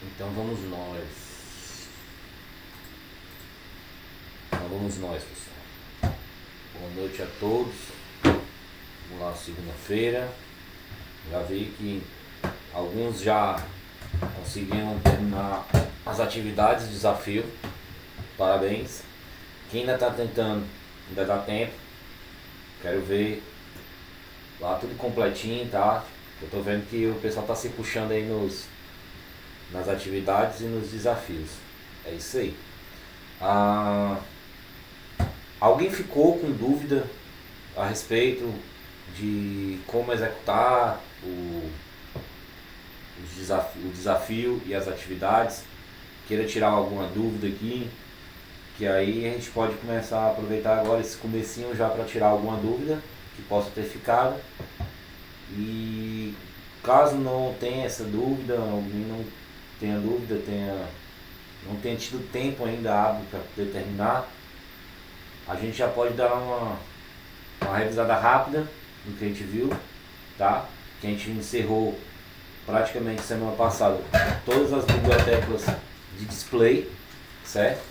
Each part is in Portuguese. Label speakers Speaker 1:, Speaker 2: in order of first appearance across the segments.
Speaker 1: Então vamos nós. Pessoal. Boa noite a todos. Vamos lá, segunda-feira. Já vi que alguns já conseguiram terminar as atividades do desafio. Parabéns. Quem ainda está tentando, ainda dá tempo. Quero ver lá tudo completinho, tá? Eu tô vendo que o pessoal tá se puxando aí nas atividades e nos desafios. É isso aí. Alguém ficou com dúvida a respeito de como executar o desafio e as atividades? Queira tirar alguma dúvida aqui, que aí a gente pode começar a aproveitar agora esse comecinho já para tirar alguma dúvida que possa ter ficado. E caso não tenha essa dúvida, alguém não tenha dúvida, não tenha tido tempo ainda hábil para poder terminar, a gente já pode dar uma revisada rápida no que a gente viu, tá? Que a gente encerrou praticamente semana passada todas as bibliotecas de display, certo?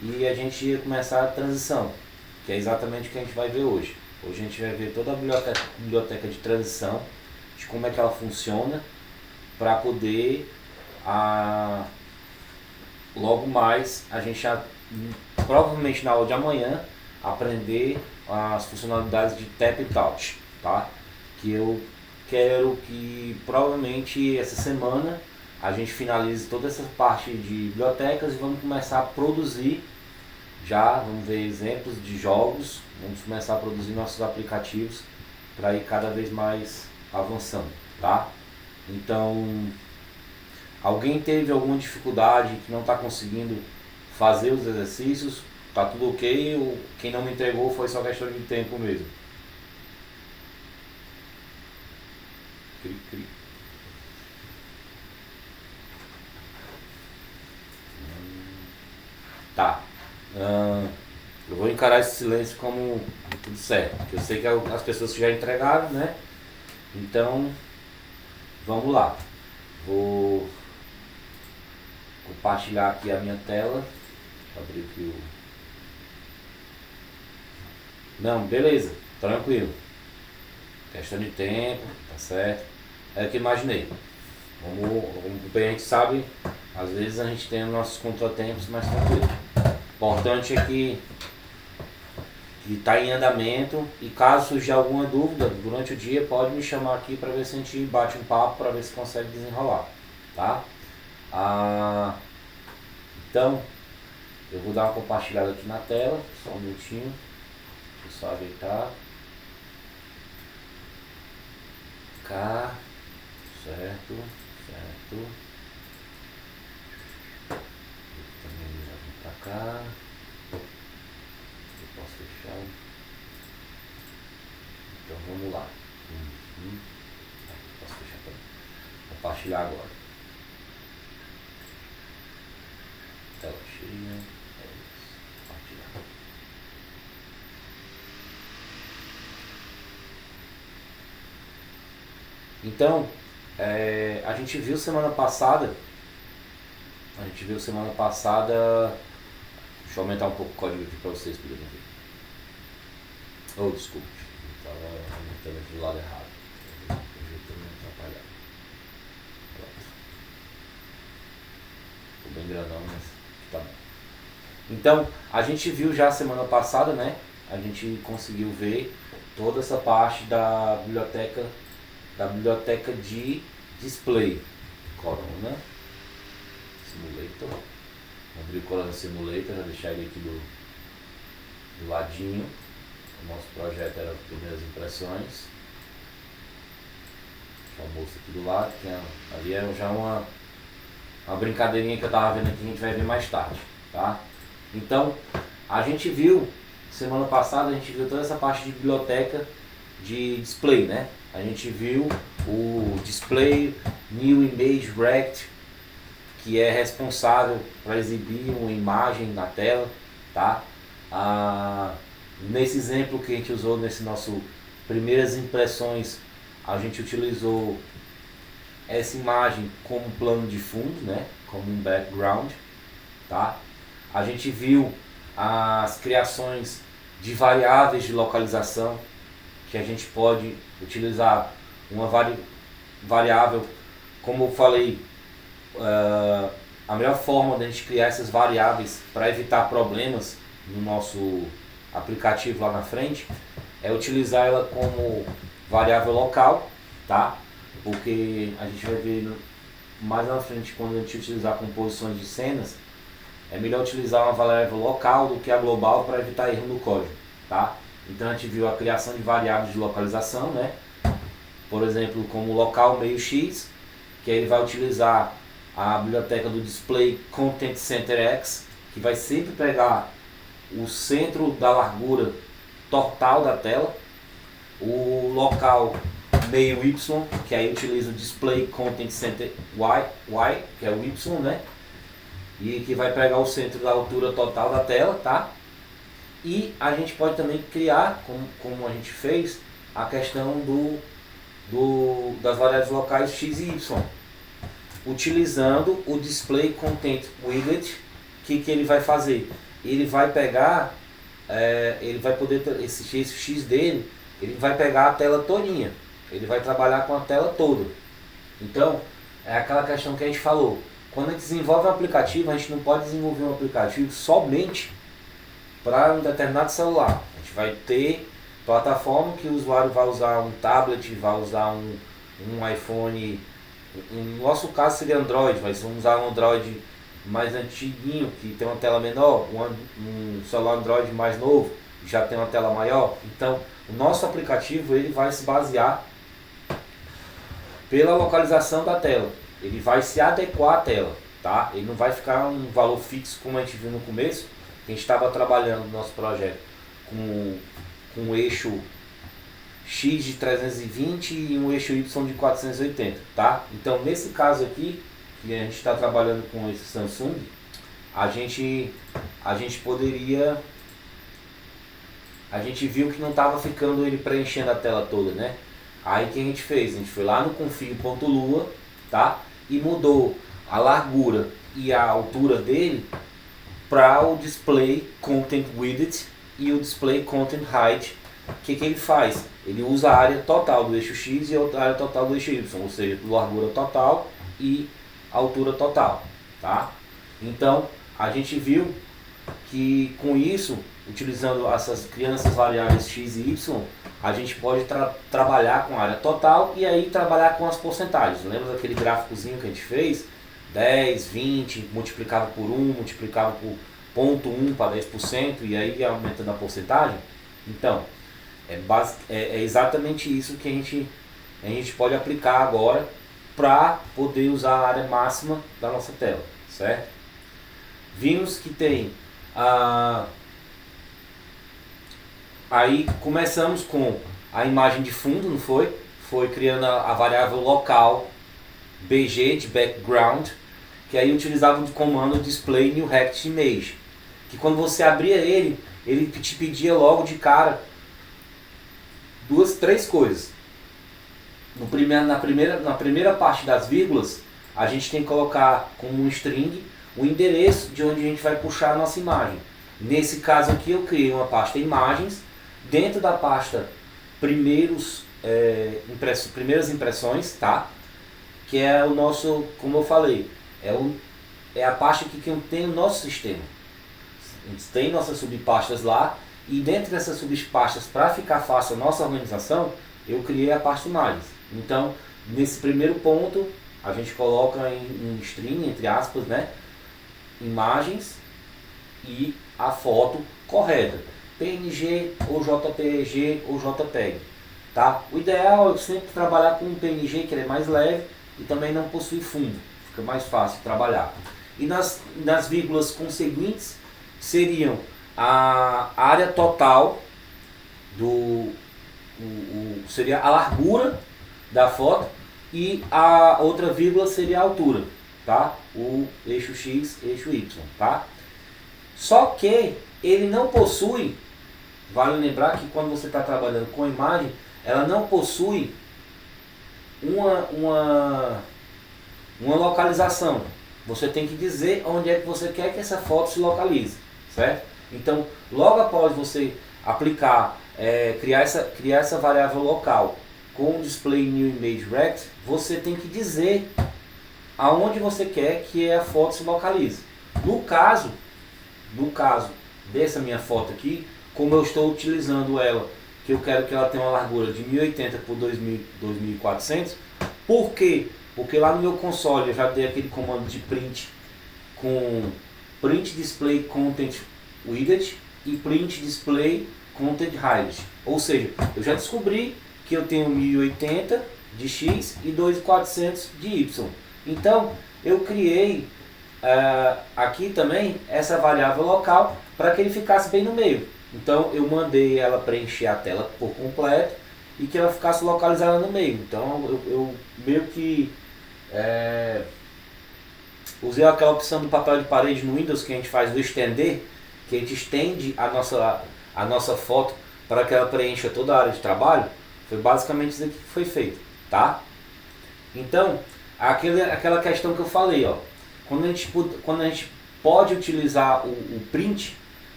Speaker 1: E a gente ia começar a transição, que é exatamente o que a gente vai ver hoje. Hoje a gente vai ver toda a biblioteca de transição, de como é que ela funciona, para poder logo mais a gente já, provavelmente na aula de amanhã, aprender as funcionalidades de Tap e Touch, tá? Que eu quero que provavelmente essa semana a gente finalize toda essa parte de bibliotecas e vamos começar a produzir já, vamos ver exemplos de jogos, vamos começar a produzir nossos aplicativos para ir cada vez mais avançando, tá? Então, alguém teve alguma dificuldade que não está conseguindo fazer os exercícios? Tá tudo ok? Ou quem não me entregou foi só questão de tempo mesmo? Cri, cri. Tá. Eu vou encarar esse silêncio como tudo certo, porque eu sei que as pessoas já entregaram, né? Então, vamos lá. Vou compartilhar aqui a minha tela. Vou abrir aqui o... Não, beleza, tranquilo. Questão de tempo, tá certo? É o que imaginei. Bem, a gente sabe, às vezes a gente tem os nossos contratempos, mas tranquilo. O importante é que está em andamento, e caso surgir alguma dúvida durante o dia, pode me chamar aqui para ver se a gente bate um papo para ver se consegue desenrolar, tá? Então, eu vou dar uma compartilhada aqui na tela, só um minutinho, deixa eu só ajeitar. Cá, certo. Também já vem pra cá. Eu posso fechar. Então vamos lá. Posso fechar também. Compartilhar agora. Tela cheia. É isso. Compartilhar. Então, a gente viu semana passada. Deixa eu aumentar um pouco o código aqui para vocês poderem ver. Oh, desculpe. Estava aumentando aqui do lado errado. Eu estou me atrapalhando. Pronto. Ficou bem grandão, mas tá bom. Então, a gente viu já semana passada, né? A gente conseguiu ver toda essa parte da biblioteca de display. Corona Simulator. Vou abrir o Corona Simulator, já deixar ele aqui do ladinho. O nosso projeto era primeiras impressões. Deixa o moço aqui do lado, ali é já uma brincadeirinha que eu tava vendo aqui, que a gente vai ver mais tarde, tá? Então, a gente viu, semana passada, a gente viu toda essa parte de biblioteca de display, né? A gente viu o Display New Image Rect, que é responsável para exibir uma imagem na tela, tá? Nesse exemplo que a gente usou nesse nosso primeiras impressões, a gente utilizou essa imagem como plano de fundo, né? Como um background, tá? A gente viu as criações de variáveis de localização, que a gente pode utilizar uma variável, como eu falei, a melhor forma de a gente criar essas variáveis para evitar problemas no nosso aplicativo lá na frente é utilizar ela como variável local, tá? Porque a gente vai ver mais na frente, quando a gente utilizar composições de cenas, é melhor utilizar uma variável local do que a global para evitar erro no código, tá? Então a gente viu a criação de variáveis de localização, né? Por exemplo, como local meio x, que aí ele vai utilizar a biblioteca do display content center x, que vai sempre pegar o centro da largura total da tela, o local meio y, que aí utiliza o display content center y, que é o y, né? E que vai pegar o centro da altura total da tela, tá? E a gente pode também criar, como a gente fez, a questão das variáveis locais x e y, utilizando o display content widget. Que ele vai fazer? Ele vai pegar, ele vai poder, esse x dele, ele vai pegar a tela todinha, ele vai trabalhar com a tela toda. Então, é aquela questão que a gente falou, quando a gente desenvolve um aplicativo, a gente não pode desenvolver um aplicativo somente para um determinado celular. A gente vai ter plataforma que o usuário vai usar um tablet, vai usar um iPhone, no nosso caso seria Android, mas vamos usar um Android mais antiguinho, que tem uma tela menor, um celular Android mais novo, já tem uma tela maior. Então, o nosso aplicativo ele vai se basear pela localização da tela. Ele vai se adequar à tela, tá? Ele não vai ficar um valor fixo como a gente viu no começo. A gente estava trabalhando no nosso projeto com um eixo X de 320 e um eixo Y de 480, tá? Então, nesse caso aqui, que a gente está trabalhando com esse Samsung, a gente poderia, a gente viu que não estava ficando ele preenchendo a tela toda, né? Aí o que a gente fez? A gente foi lá no config.lua, tá? E mudou a largura e a altura dele para o display content width e o display content height. O que ele faz? Ele usa a área total do eixo X e a área total do eixo Y, ou seja, largura total e altura total, tá? Então, a gente viu que com isso, utilizando criando essas variáveis X e Y, a gente pode trabalhar com a área total e aí trabalhar com as porcentagens. Lembra daquele gráficozinho que a gente fez? 10, 20, multiplicava por 1, multiplicava por 0,1 para 10% e aí ia aumentando a porcentagem? Então, é exatamente isso que a gente pode aplicar agora para poder usar a área máxima da nossa tela, certo? Vimos que tem aí começamos com a imagem de fundo, não foi? Foi criando a variável local BG de background, que aí utilizava o comando display new rect image, que quando você abria ele te pedia logo de cara três coisas. Na primeira parte das vírgulas, a gente tem que colocar como um string o endereço de onde a gente vai puxar a nossa imagem. Nesse caso aqui eu criei uma pasta imagens, dentro da pasta primeiras impressões, tá? Que é o nosso, como eu falei, é a pasta que tem o nosso sistema. A gente tem nossas subpastas lá, e dentro dessas subpastas, para ficar fácil a nossa organização, eu criei a pasta imagens. Então, nesse primeiro ponto, a gente coloca em string, entre aspas, né, imagens e a foto correta, PNG ou JPG ou JPEG, tá? O ideal é sempre trabalhar com um PNG, que ele é mais leve e também não possui fundo, fica mais fácil de trabalhar. E nas vírgulas conseguintes seriam a área total seria a largura da foto e a outra vírgula seria a altura, tá? O eixo X, eixo Y, tá? Só que ele não possui, vale lembrar que quando você está trabalhando com imagem, ela não possui uma localização. Você tem que dizer onde é que você quer que essa foto se localize, certo? Então, logo após você aplicar, criar essa variável local com o display new image rect, você tem que dizer aonde você quer que a foto se localize. No caso dessa minha foto aqui, como eu estou utilizando ela, que eu quero que ela tenha uma largura de 1080 por 2400, por quê? Porque lá no meu console eu já dei aquele comando de print com print display content widget e print display content height. Ou seja, eu já descobri que eu tenho 1080 de X e 2400 de Y. Então eu criei aqui também essa variável local para que ele ficasse bem no meio. Então eu mandei ela preencher a tela por completo e que ela ficasse localizada no meio. Então eu meio que usei aquela opção do papel de parede no Windows que a gente faz o estender, que a gente estende a nossa foto para que ela preencha toda a área de trabalho. Foi basicamente isso aqui que foi feito, tá? Então, aquela questão que eu falei, ó, quando a gente pode utilizar o print,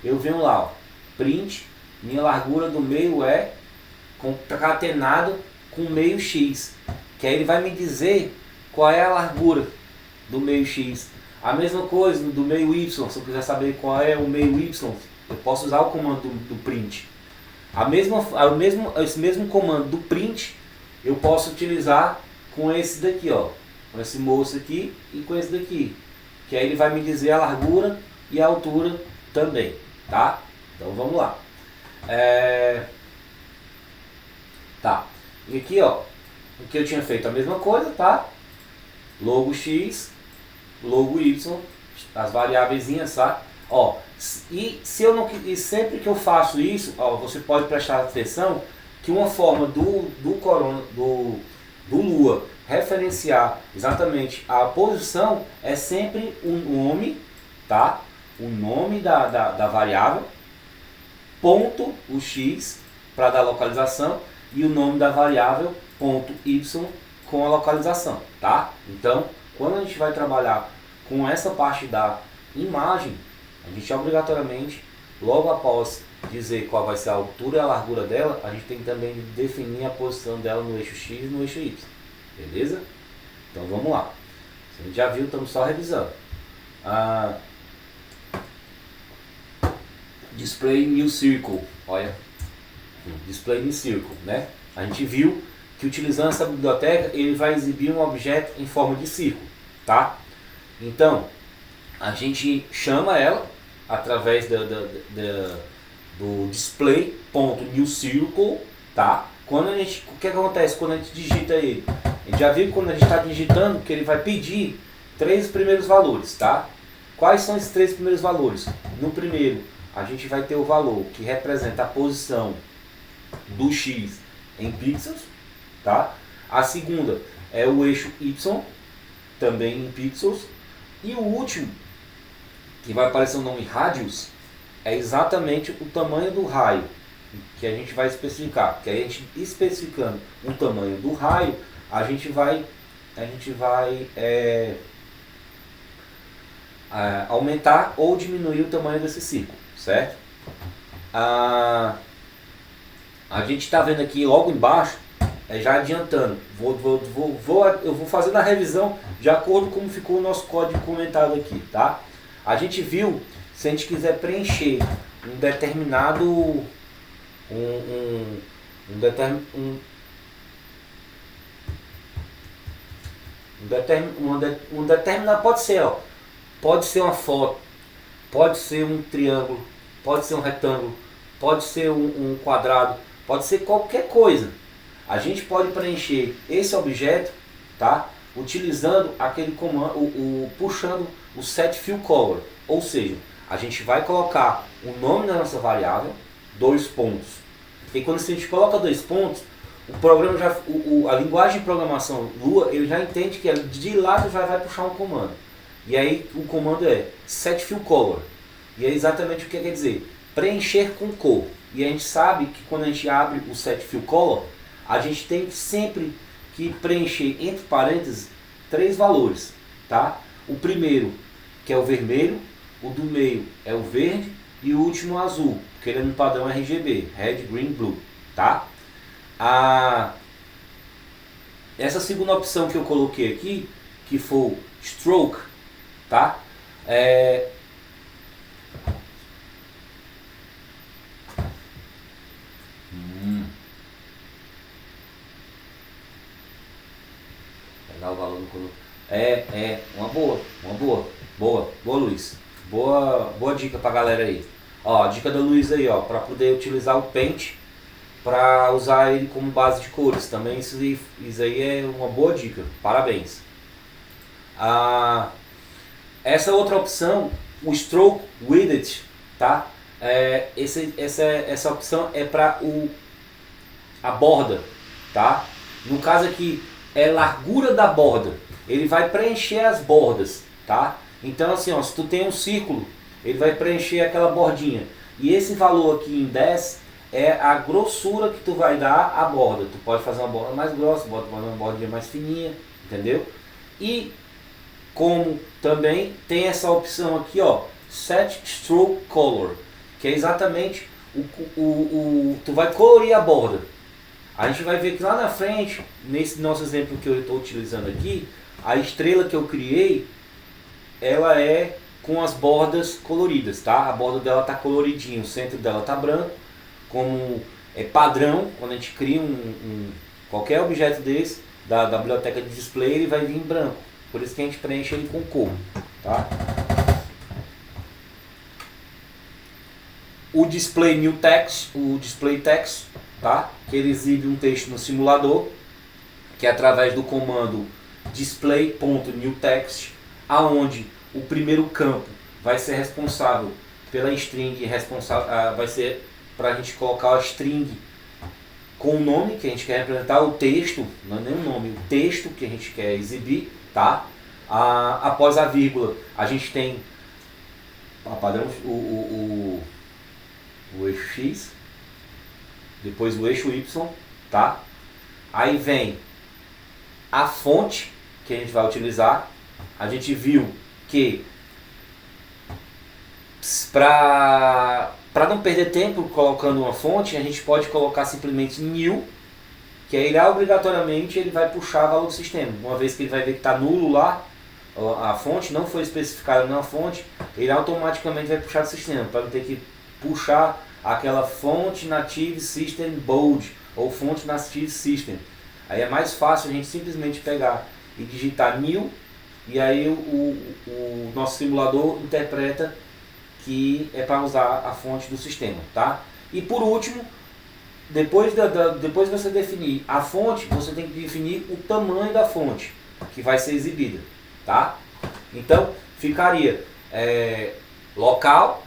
Speaker 1: eu venho lá, ó, print, minha largura do meio é concatenado com meio X, que aí ele vai me dizer qual é a largura do meio X. A mesma coisa do meio Y, se eu quiser saber qual é o meio Y, eu posso usar o comando do print. Esse mesmo comando do print eu posso utilizar com esse daqui, ó, com esse moço aqui e com esse daqui, que aí ele vai me dizer a largura e a altura também, tá? Então vamos lá. Tá, e aqui, ó, o que eu tinha feito a mesma coisa, tá? Logo X, logo Y, as variáveis, tá? Ó, e sempre que eu faço isso, ó, você pode prestar atenção que uma forma do Lua referenciar exatamente a posição é sempre o nome, tá? O nome da variável, ponto, o X para dar localização, e o nome da variável, ponto Y, com a localização, tá? Então, quando a gente vai trabalhar com essa parte da imagem, a gente obrigatoriamente, logo após dizer qual vai ser a altura e a largura dela, a gente tem que também definir a posição dela no eixo X e no eixo Y. Beleza? Então vamos lá. A gente já viu, estamos só revisando. Display New Circle. Olha. Display New Circle, né? A gente viu que utilizando essa biblioteca, ele vai exibir um objeto em forma de círculo, tá? Então, a gente chama ela através do display.newCircle, tá? O que acontece quando a gente digita ele? A gente já viu que quando a gente está digitando que ele vai pedir 3 primeiros valores, tá? Quais são esses 3 primeiros valores? No primeiro, a gente vai ter o valor que representa a posição do X em pixels, tá? A segunda é o eixo Y, também em pixels. E o último, que vai aparecer o nome radius, é exatamente o tamanho do raio que a gente vai especificar. Que a gente especificando o tamanho do raio, a gente vai aumentar ou diminuir o tamanho desse círculo, certo? A gente está vendo aqui logo embaixo, já adiantando, eu vou fazendo a revisão de acordo com como ficou o nosso código comentado aqui, tá? A gente viu, se a gente quiser preencher um determinado pode ser uma foto, pode ser um triângulo, pode ser um retângulo, pode ser um quadrado, pode ser qualquer coisa. A gente pode preencher esse objeto, tá? Utilizando aquele comando, puxando o set fill color, ou seja, a gente vai colocar o nome da nossa variável, 2 pontos. E quando a gente coloca 2 pontos, o programa a linguagem de programação Lua, ele já entende que de lado já vai puxar um comando. E aí o comando é set fill color. E é exatamente o que quer dizer, preencher com cor. E a gente sabe que quando a gente abre o set fill color, a gente tem sempre que preencher entre parênteses três valores, tá? O primeiro, que é o vermelho, o do meio é o verde e o último o azul, porque ele é no padrão RGB, Red, Green, Blue, tá? Essa segunda opção que eu coloquei aqui, que foi o Stroke, tá? Pegar o valor do color. Boa, Luiz. Boa dica pra galera aí. Ó, a dica da Luiz aí, ó, pra poder utilizar o Paint para usar ele como base de cores. Também isso aí é uma boa dica. Parabéns. Essa outra opção, o Stroke Widget, tá? Essa opção é para a borda, tá? No caso aqui é largura da borda. Ele vai preencher as bordas, tá? Então assim, ó, se tu tem um círculo, ele vai preencher aquela bordinha. E esse valor aqui em 10 é a grossura que tu vai dar à borda. Tu pode fazer uma borda mais grossa, pode fazer uma bordinha mais fininha, entendeu? E como também tem essa opção aqui, ó, Set Stroke Color, que é exatamente tu vai colorir a borda. A gente vai ver que lá na frente, nesse nosso exemplo que eu estou utilizando aqui, a estrela que eu criei, ela é com as bordas coloridas, tá? A borda dela tá coloridinha, o centro dela tá branco, como é padrão, quando a gente cria qualquer objeto desse, da biblioteca de display, ele vai vir em branco. Por isso que a gente preenche ele com cor, tá? O Display New Text, o Display Text, tá? Que ele exibe um texto no simulador, que é através do comando display.newText, aonde o primeiro campo vai ser responsável pela string, vai ser para a gente colocar a string com o nome que a gente quer representar, o texto, não é nem o nome, o texto que a gente quer exibir, tá? Após a vírgula, a gente tem padrão, o eixo X, depois o eixo Y, tá? Aí vem a fonte que a gente vai utilizar. A gente viu que para não perder tempo colocando uma fonte, a gente pode colocar simplesmente new, que aí obrigatoriamente ele vai puxar valor do sistema. Uma vez que ele vai ver que está nulo lá, a fonte não foi especificada na fonte, ele automaticamente vai puxar do sistema, para não ter que puxar aquela fonte native system bold ou fonte native system. Aí é mais fácil a gente simplesmente pegar e digitar new, e aí o nosso simulador interpreta que é para usar a fonte do sistema, tá? E por último, depois de você definir a fonte, você tem que definir o tamanho da fonte que vai ser exibida, tá? Então ficaria local,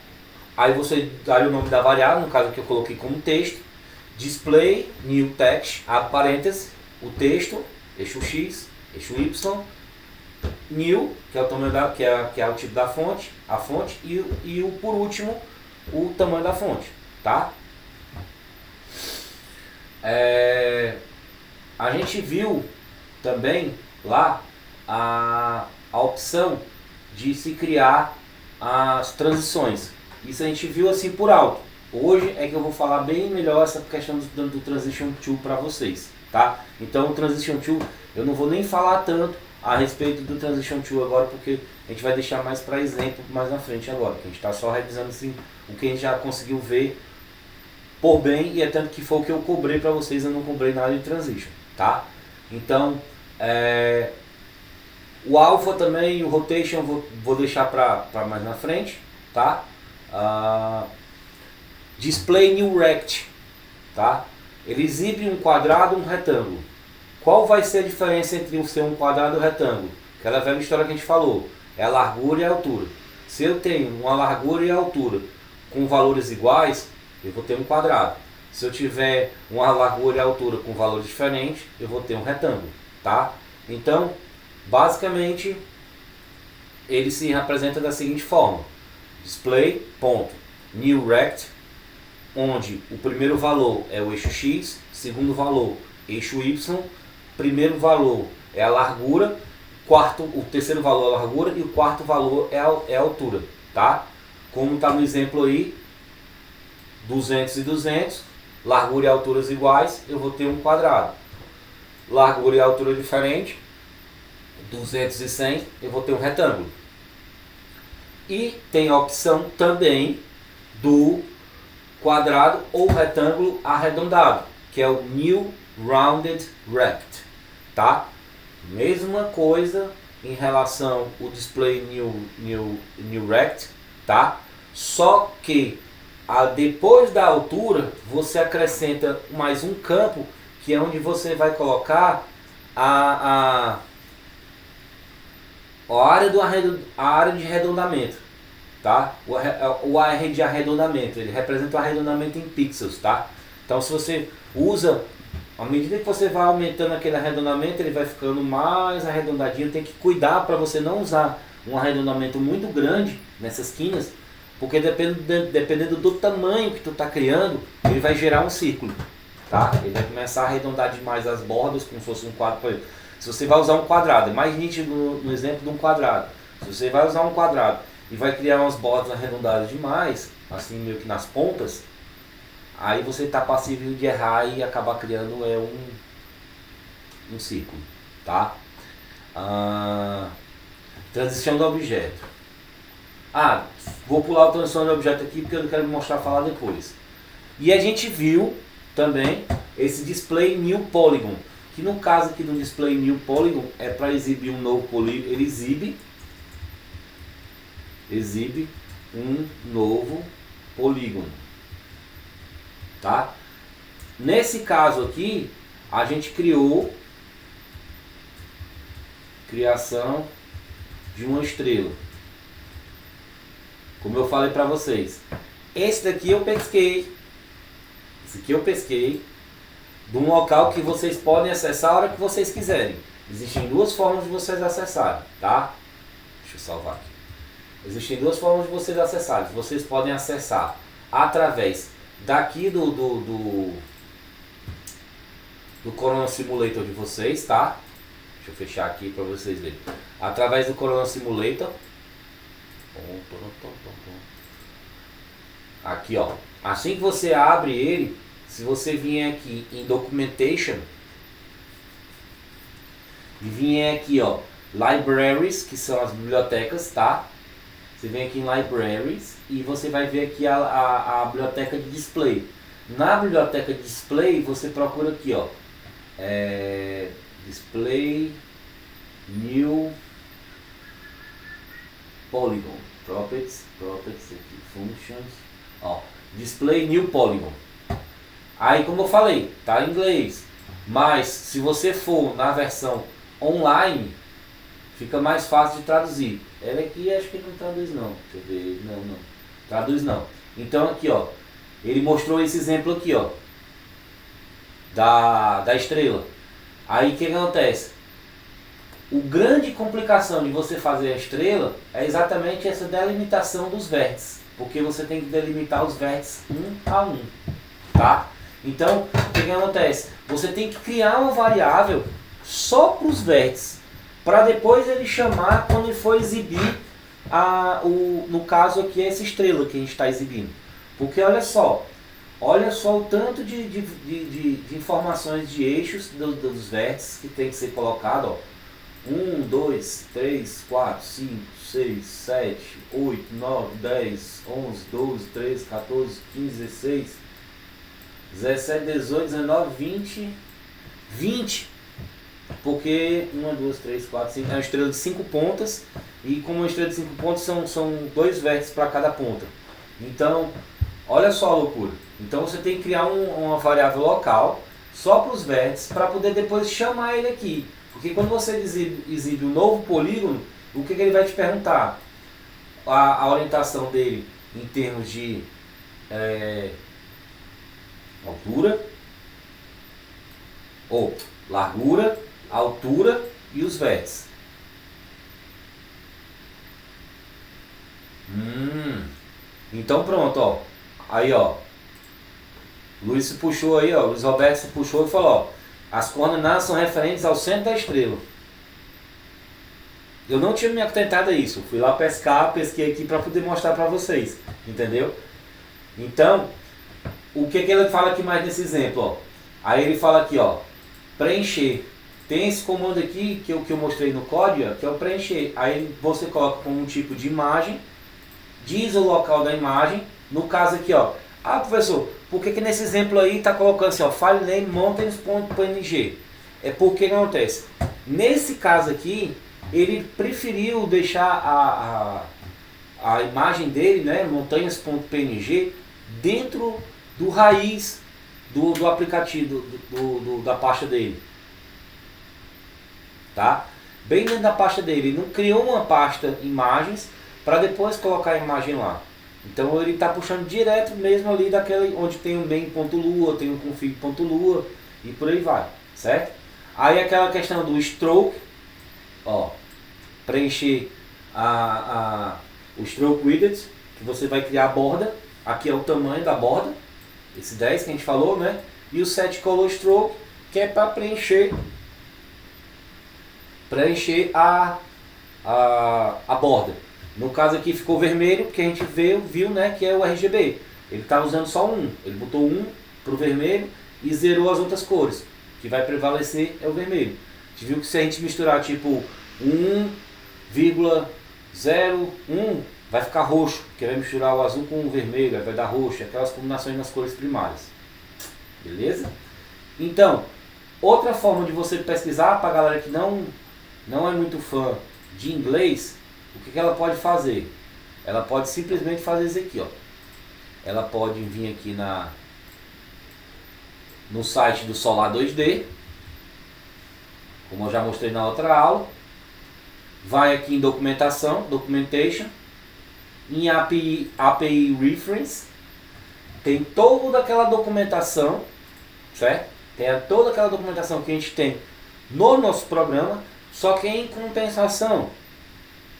Speaker 1: aí você daria o nome da variável, no caso que eu coloquei como texto, display new text, abre parênteses, o texto, eixo X, eixo Y, new, que é o tamanho que é o tipo da fonte, a fonte, e por último o tamanho da fonte, tá? A gente viu também lá a opção de se criar as transições. Isso a gente viu assim por alto. Hoje é que eu vou falar bem melhor essa questão do Transition Tool para vocês, tá? Então o Transition Tool, eu não vou nem falar tanto a respeito do Transition Tool agora, porque a gente vai deixar mais para exemplo mais na frente agora, que a gente está só revisando assim, o que a gente já conseguiu ver por bem, e é tanto que foi o que eu cobrei para vocês, eu não cobrei nada de Transition, tá? Então, o Alpha também, o Rotation, vou deixar para mais na frente, tá? Display New Rect, tá? Ele exibe um quadrado e um retângulo. Qual vai ser a diferença entre ser um quadrado e um retângulo? Aquela velha história que a gente falou, é a largura e a altura. Se eu tenho uma largura e a altura com valores iguais, eu vou ter um quadrado. Se eu tiver uma largura e a altura com valores diferentes, eu vou ter um retângulo, tá? Então, basicamente, ele se representa da seguinte forma: display.newRect, onde o primeiro valor é o eixo X, segundo valor eixo Y, primeiro valor é a largura, o terceiro valor é a largura e o quarto valor é a altura, tá? Como está no exemplo aí, 200 e 200, largura e alturas iguais, eu vou ter um quadrado. Largura e altura diferente, 200 e 100, eu vou ter um retângulo. E tem a opção também do quadrado ou retângulo arredondado, que é o New Rounded Rect, tá? Mesma coisa em relação ao display New Rect, tá? Só que depois da altura você acrescenta mais um campo, que é onde você vai colocar a área de arredondamento, tá? O área de arredondamento, ele representa o arredondamento em pixels, tá? Então se você usa, à medida que você vai aumentando aquele arredondamento, ele vai ficando mais arredondadinho. Tem que cuidar para você não usar um arredondamento muito grande nessas quinas, porque dependendo do tamanho que tu está criando, ele vai gerar um círculo, tá? Ele vai começar a arredondar demais as bordas, como se fosse um quadro, por exemplo. Se você vai usar um quadrado, é mais nítido no exemplo de um quadrado. Se você vai usar um quadrado e vai criar umas bordas arredondadas demais, assim meio que nas pontas, aí você está passível de errar e acabar criando um círculo, tá? Transição do objeto. Vou pular a transição do objeto aqui porque eu quero mostrar falar depois. E a gente viu também esse display new polygon, que no caso aqui do display new polygon é para exibir um novo polígono, ele exibe um novo polígono, tá? Nesse caso aqui a gente criação de uma estrela, como eu falei para vocês. Esse daqui eu pesquei de um local que vocês podem acessar a hora que vocês quiserem. Existem duas formas de vocês acessarem, tá? Deixa eu salvar aqui. Existem duas formas de vocês acessarem. Vocês podem acessar através daqui do Corona Simulator de vocês, tá? Deixa eu fechar aqui para vocês verem. Através do Corona Simulator. Aqui, ó. Assim que você abre ele, se você vier aqui em Documentation e vier aqui, ó, Libraries, que são as bibliotecas, tá? Você vem aqui em Libraries e você vai ver aqui a biblioteca de display. Na biblioteca de display, você procura aqui, ó, Display New Polygon, Properties aqui, Functions, ó, Display New Polygon. Aí, como eu falei, tá em inglês, mas se você for na versão online, fica mais fácil de traduzir. Ela aqui acho que não traduz não. Deixa eu ver. Não. Traduz não. Então aqui, ó. Ele mostrou esse exemplo aqui, ó. Da estrela. Aí o que acontece? O grande complicação de você fazer a estrela é exatamente essa delimitação dos vértices. Porque você tem que delimitar os vértices um a um. Tá? Então, o que acontece? Você tem que criar uma variável só para os vértices, para depois ele chamar quando ele for exibir no caso aqui essa estrela que a gente está exibindo. Porque olha só o tanto de informações de eixos dos vértices que tem que ser colocado, ó. 1, 2, 3, 4, 5, 6, 7, 8, 9, 10, 11, 12, 13, 14, 15, 16, 17, 18, 19, 20. Porque 1, 2, 3, 4, 5 é uma estrela de 5 pontas. E como uma estrela de 5 pontas são 2 vértices para cada ponta. Então, olha só a loucura. Então você tem que criar uma variável local só para os vértices para poder depois chamar ele aqui. Porque quando você exibe um novo polígono, o que ele vai te perguntar? A orientação dele em termos de altura, ou largura, altura e os vértices. Então pronto, ó. Aí, ó. Luiz se puxou aí, ó. Luiz Roberto se puxou e falou, ó. As coordenadas são referentes ao centro da estrela. Eu não tinha me atentado a isso. Fui lá pescar, pesquei aqui para poder mostrar para vocês. Entendeu? Então, o que ele fala aqui mais nesse exemplo? Ó? Aí ele fala aqui, ó, preencher. Tem esse comando aqui que eu mostrei no código, ó, que é o preencher. Aí você coloca como um tipo de imagem, diz o local da imagem. No caso aqui, ó. Ah, professor, por que nesse exemplo aí está colocando assim, ó, file name mountains.png? É porque que acontece? Nesse caso aqui, ele preferiu deixar a imagem dele, né, montanhas.png, dentro do raiz do aplicativo, da pasta dele. Tá? Bem dentro da pasta dele. Ele não criou uma pasta imagens para depois colocar a imagem lá. Então ele está puxando direto mesmo ali daquela onde tem o main.lua, tem o config.lua e por aí vai, certo? Aí aquela questão do stroke, ó, preencher o stroke widget, que você vai criar a borda. Aqui é o tamanho da borda, esse 10 que a gente falou, né? E o set color stroke, que é para preencher a borda. No caso aqui ficou vermelho, porque a gente viu, né, que é o RGB. Ele está usando só um. Ele botou um para o vermelho e zerou as outras cores. O que vai prevalecer é o vermelho. A gente viu que se a gente misturar tipo 1,01, vai ficar roxo, porque vai misturar o azul com o vermelho, vai dar roxo, aquelas combinações nas cores primárias. Beleza? Então, outra forma de você pesquisar, para a galera que não é muito fã de inglês, o que ela pode fazer? Ela pode simplesmente fazer isso aqui, ó. Ela pode vir aqui no site do Solar 2D, como eu já mostrei na outra aula. Vai aqui em documentação, documentation, em API Reference, tem toda aquela documentação, certo? Tem toda aquela documentação que a gente tem no nosso programa, só que em compensação,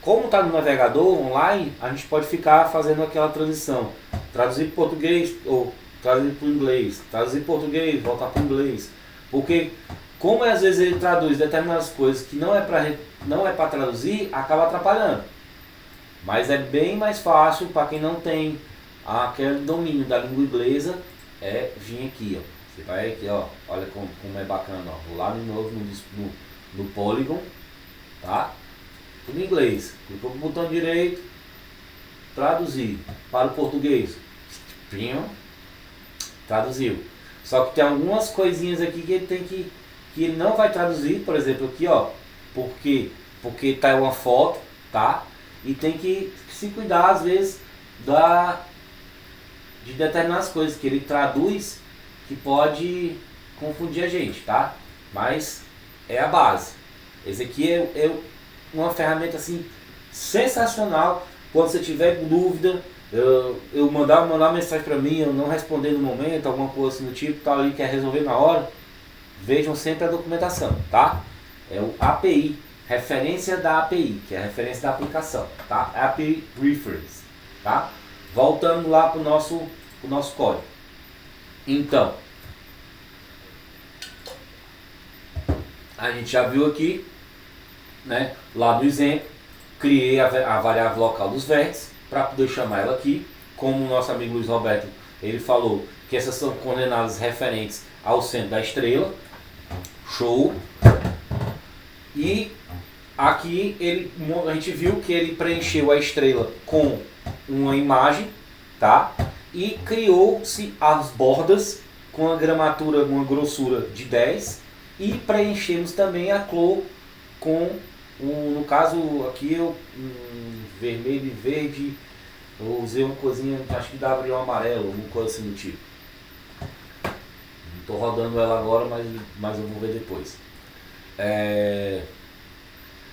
Speaker 1: como está no navegador online, a gente pode ficar fazendo aquela transição, traduzir para português ou traduzir para o inglês, traduzir para português, voltar para o inglês, porque como às vezes ele traduz determinadas coisas que não é para traduzir, acaba atrapalhando. Mas é bem mais fácil para quem não tem aquele domínio da língua inglesa, é vir aqui, ó. Você vai aqui, ó, olha como é bacana, ó. Vou lá de novo no Polygon, tá? Tudo em inglês. Clicou no botão direito, traduzir para o português. Traduziu. Só que tem algumas coisinhas aqui que ele tem que ele não vai traduzir, por exemplo, aqui, ó, porque tá uma foto, tá? E tem que se cuidar às vezes de determinadas coisas que ele traduz que pode confundir a gente, tá? Mas é a base. Esse aqui é uma ferramenta assim sensacional. Quando você tiver dúvida, eu mandar mensagem para mim, eu não responder no momento, alguma coisa assim do tipo, tal, ali quer resolver na hora, vejam sempre a documentação, tá? É o API, referência da API, que é a referência da aplicação, tá? API Reference, tá? Voltando lá pro nosso código. Então, a gente já viu aqui, né, lá no exemplo, criei a variável local dos vértices para poder chamar ela aqui, como o nosso amigo Luiz Roberto, ele falou que essas são coordenadas referentes ao centro da estrela. Show! E aqui a gente viu que ele preencheu a estrela com uma imagem, tá? E criou-se as bordas com a gramatura, uma grossura de 10, e preenchemos também a cor com no caso aqui vermelho e verde, eu usei uma coisinha, acho que dá brilho amarelo, alguma coisa assim do tipo. Não estou rodando ela agora, mas eu vou ver depois.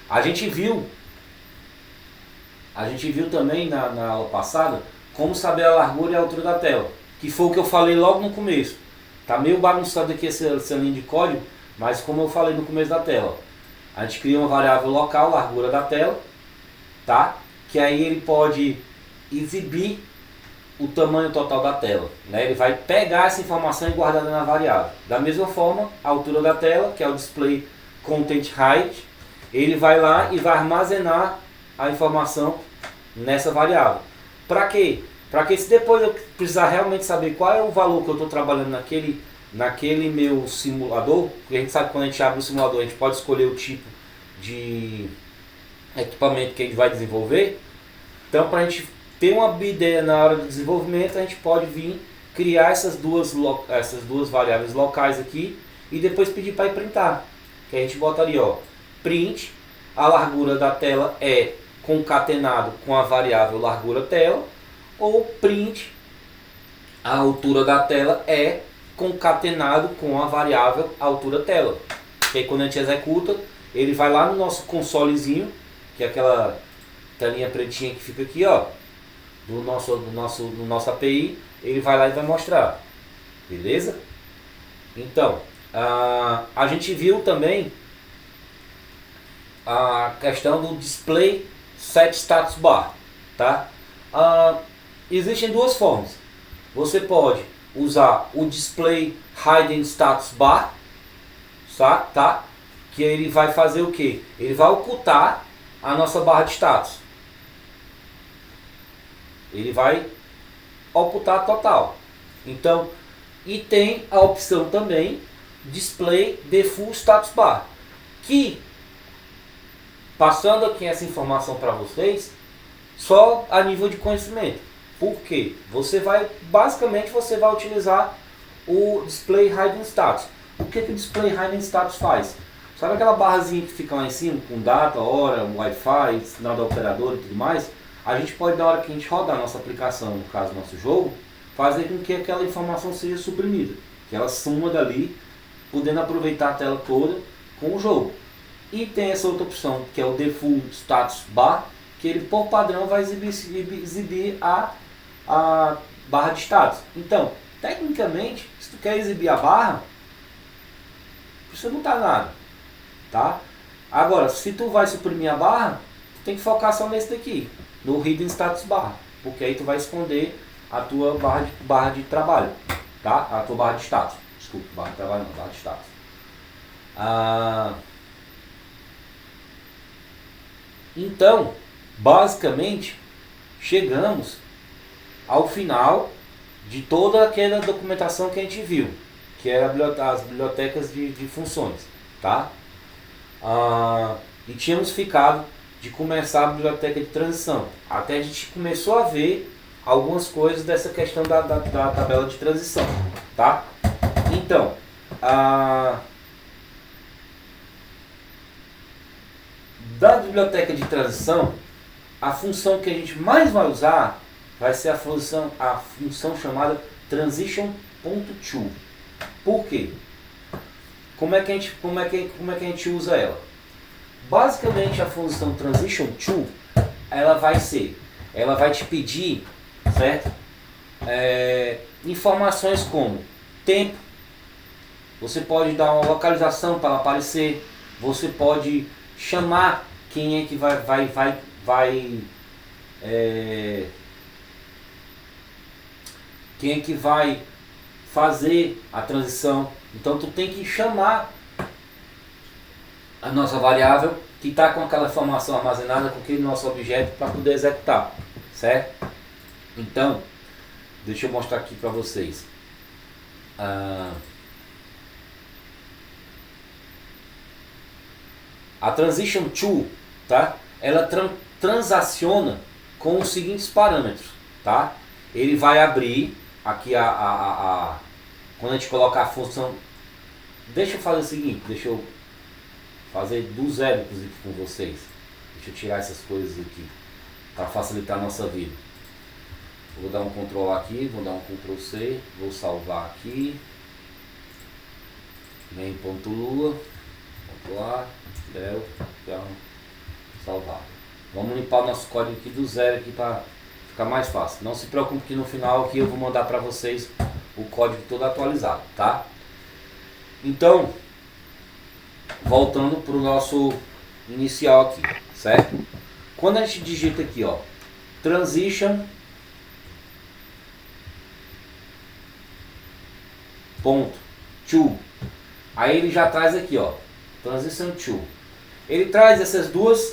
Speaker 1: A gente viu também na aula passada como saber a largura e a altura da tela, que foi o que eu falei logo no começo. Tá meio bagunçado aqui essa linha de código, mas como eu falei no começo da tela, a gente cria uma variável local, largura da tela, tá? Que aí ele pode exibir o tamanho total da tela, né? Ele vai pegar essa informação e guardar na variável. Da mesma forma, a altura da tela, que é o display content height, ele vai lá e vai armazenar a informação nessa variável. Para quê? Para que se depois eu precisar realmente saber qual é o valor que eu estou trabalhando naquele meu simulador, porque a gente sabe que quando a gente abre o simulador a gente pode escolher o tipo de equipamento que a gente vai desenvolver. Então, para a gente ter uma ideia na hora do desenvolvimento, a gente pode vir criar essas duas variáveis locais aqui e depois pedir para ir printar. Que a gente bota ali, ó, print, a largura da tela é concatenado com a variável largura tela, ou print, a altura da tela é concatenado com a variável altura tela. Que aí quando a gente executa, ele vai lá no nosso consolezinho, que é aquela telinha pretinha que fica aqui, ó, do nosso API, ele vai lá e vai mostrar. Beleza? Então, a gente viu também a questão do display set status bar, tá? Existem duas formas. Você pode usar o display hidden status bar, tá? Que ele vai fazer o que? Ele vai ocultar a nossa barra de status. Ele vai ocultar total. Então, e tem a opção também display default status bar, que, passando aqui essa informação para vocês, só a nível de conhecimento. Por quê? Basicamente você vai utilizar o display hidden status. O que o display hidden status faz? Sabe aquela barrazinha que fica lá em cima com data, hora, Wi-Fi, sinal da operadora e tudo mais? A gente pode, na hora que a gente rodar a nossa aplicação, no caso nosso jogo, fazer com que aquela informação seja suprimida, que ela suma dali, podendo aproveitar a tela toda com o jogo. E tem essa outra opção, que é o default status bar, que ele por padrão vai exibir a barra de status. Então, tecnicamente, se tu quer exibir a barra, você não tá nada, tá? Agora, se tu vai suprimir a barra, tu tem que focar só nesse daqui, no hidden status bar, porque aí tu vai esconder a tua barra de trabalho, tá? A tua barra de status. Desculpa, barra de trabalho não, barra de status. Então, basicamente, chegamos ao final de toda aquela documentação que a gente viu, que era as bibliotecas de funções, tá? E tínhamos ficado de começar a biblioteca de transição. Até a gente começou a ver algumas coisas dessa questão da tabela de transição, tá? Então, da biblioteca de transição, a função que a gente mais vai usar vai ser a função chamada transition.to. Por quê? Como é que a gente usa ela? Basicamente, a função transition.to, ela vai te pedir, certo? Informações como tempo. Você pode dar uma localização para ela aparecer. Você pode chamar quem é que quem é que vai fazer a transição. Então tu tem que chamar a nossa variável que está com aquela informação armazenada com aquele nosso objeto para poder executar, certo? Então, deixa eu mostrar aqui para vocês. A transition to, tá? Ela transaciona com os seguintes parâmetros, tá? Ele vai abrir aqui quando a gente colocar a função. Deixa eu fazer o seguinte, deixa eu fazer do zero inclusive com vocês. Deixa eu tirar essas coisas aqui para facilitar a nossa vida. Vou dar um Ctrl aqui, vou dar um Ctrl C, vou salvar aqui. Main.lua, Ctrl A, del, então, salvar. Vamos limpar o nosso código aqui do zero aqui para ficar mais fácil. Não se preocupe que no final aqui eu vou mandar para vocês o código todo atualizado, tá? Então, voltando para o nosso inicial aqui, certo? Quando a gente digita aqui, ó, transition ponto to, aí ele já traz aqui, ó, transition to. Ele traz essas duas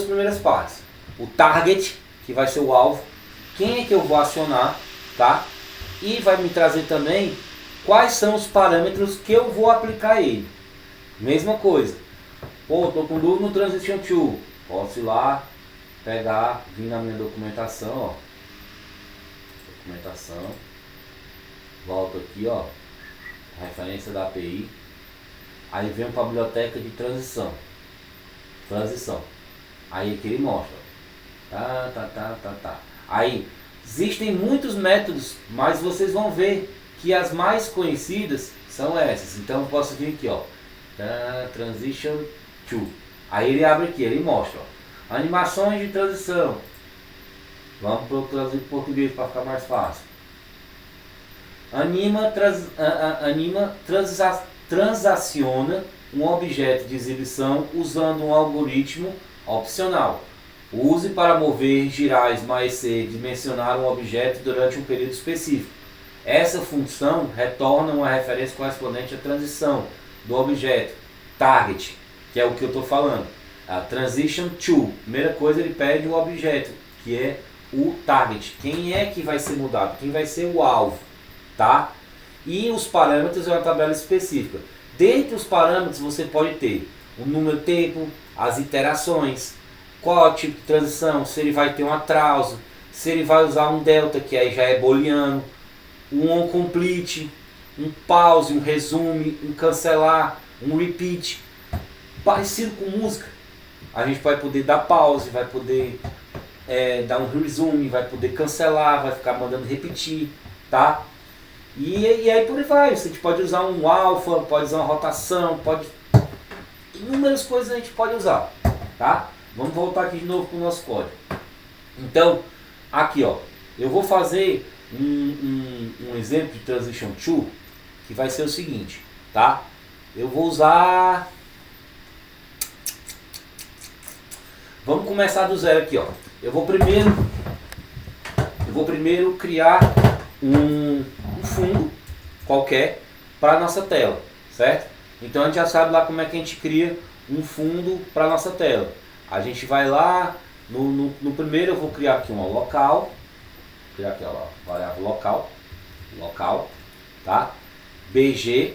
Speaker 1: primeiras partes. O target, que vai ser o alvo, quem é que eu vou acionar, tá? E vai me trazer também quais são os parâmetros que eu vou aplicar a ele. Mesma coisa. Pô, estou com dúvida no Transition Tool. Posso ir lá, pegar, vir na minha documentação, ó. Documentação. Volto aqui, ó. Referência da API. Aí vem para a biblioteca de transição. Aí aqui ele mostra. Tá. Aí, existem muitos métodos, mas vocês vão ver que as mais conhecidas são essas. Então eu posso vir aqui, ó. Transition to. Aí ele abre aqui, ele mostra, ó, animações de transição. Vamos traduzir para português para ficar mais fácil. Transaciona um objeto de exibição usando um algoritmo opcional. Use para mover, girar, esmaecer, dimensionar um objeto durante um período específico. Essa função retorna uma referência correspondente à transição do objeto target, que é o que eu estou falando. A transition to. Primeira coisa, ele pede o objeto, que é o target. Quem é que vai ser mudado? Quem vai ser o alvo, tá? E os parâmetros é uma tabela específica. Dentre os parâmetros você pode ter o número de tempo, as iterações, qual é o tipo de transição, se ele vai ter um atraso, se ele vai usar um delta, que aí já é booleano, um onComplete, um pause, um resume, um cancelar, um repeat, parecido com música. A gente vai poder dar pause, vai poder dar um resume, vai poder cancelar, vai ficar mandando repetir, tá? E aí por aí vai, você pode usar um alfa, pode usar uma rotação, pode... inúmeras coisas a gente pode usar, tá? Vamos voltar aqui de novo para o nosso código. Então, aqui ó, eu vou fazer um exemplo de Transition to, que vai ser o seguinte, tá? Eu vou usar... Vamos começar do zero aqui, ó. Eu vou primeiro criar um fundo qualquer para a nossa tela, certo? Então a gente já sabe lá como é que a gente cria um fundo para a nossa tela. A gente vai lá, no primeiro eu vou criar aqui uma local, vou criar aqui ó, variável local, tá? BG,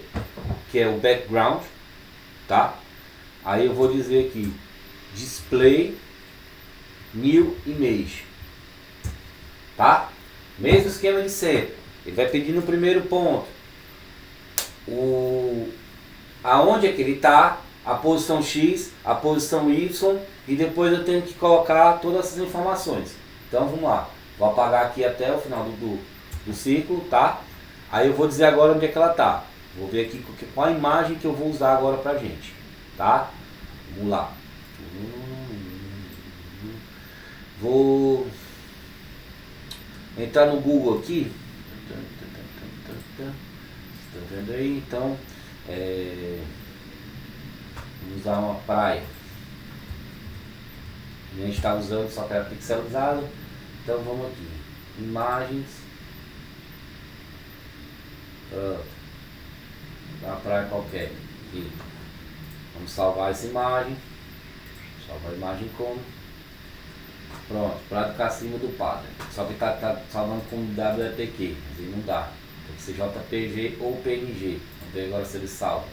Speaker 1: que é o background, tá? Aí eu vou dizer aqui, display new image, tá? Mesmo esquema de sempre. Ele vai pedir no primeiro ponto aonde é que ele está, a posição X, a posição Y, e depois eu tenho que colocar todas essas informações. Então vamos lá, vou apagar aqui até o final do círculo, tá? Aí eu vou dizer agora onde é que ela está. Vou ver aqui qual a imagem que eu vou usar agora pra gente, tá? Vamos lá. Vou entrar no Google aqui. Tá vendo aí? Então, vamos usar uma praia. A gente está usando só que é pixelizado. Então vamos aqui. Imagens. Uma praia qualquer. Aqui. Vamos salvar essa imagem. Salvar a imagem como. Pronto, praia do Cacimba do Padre. Só que tá salvando como WPQ, mas aí não dá. Tem que ser JPG ou PNG. Vamos ver agora se ele salva.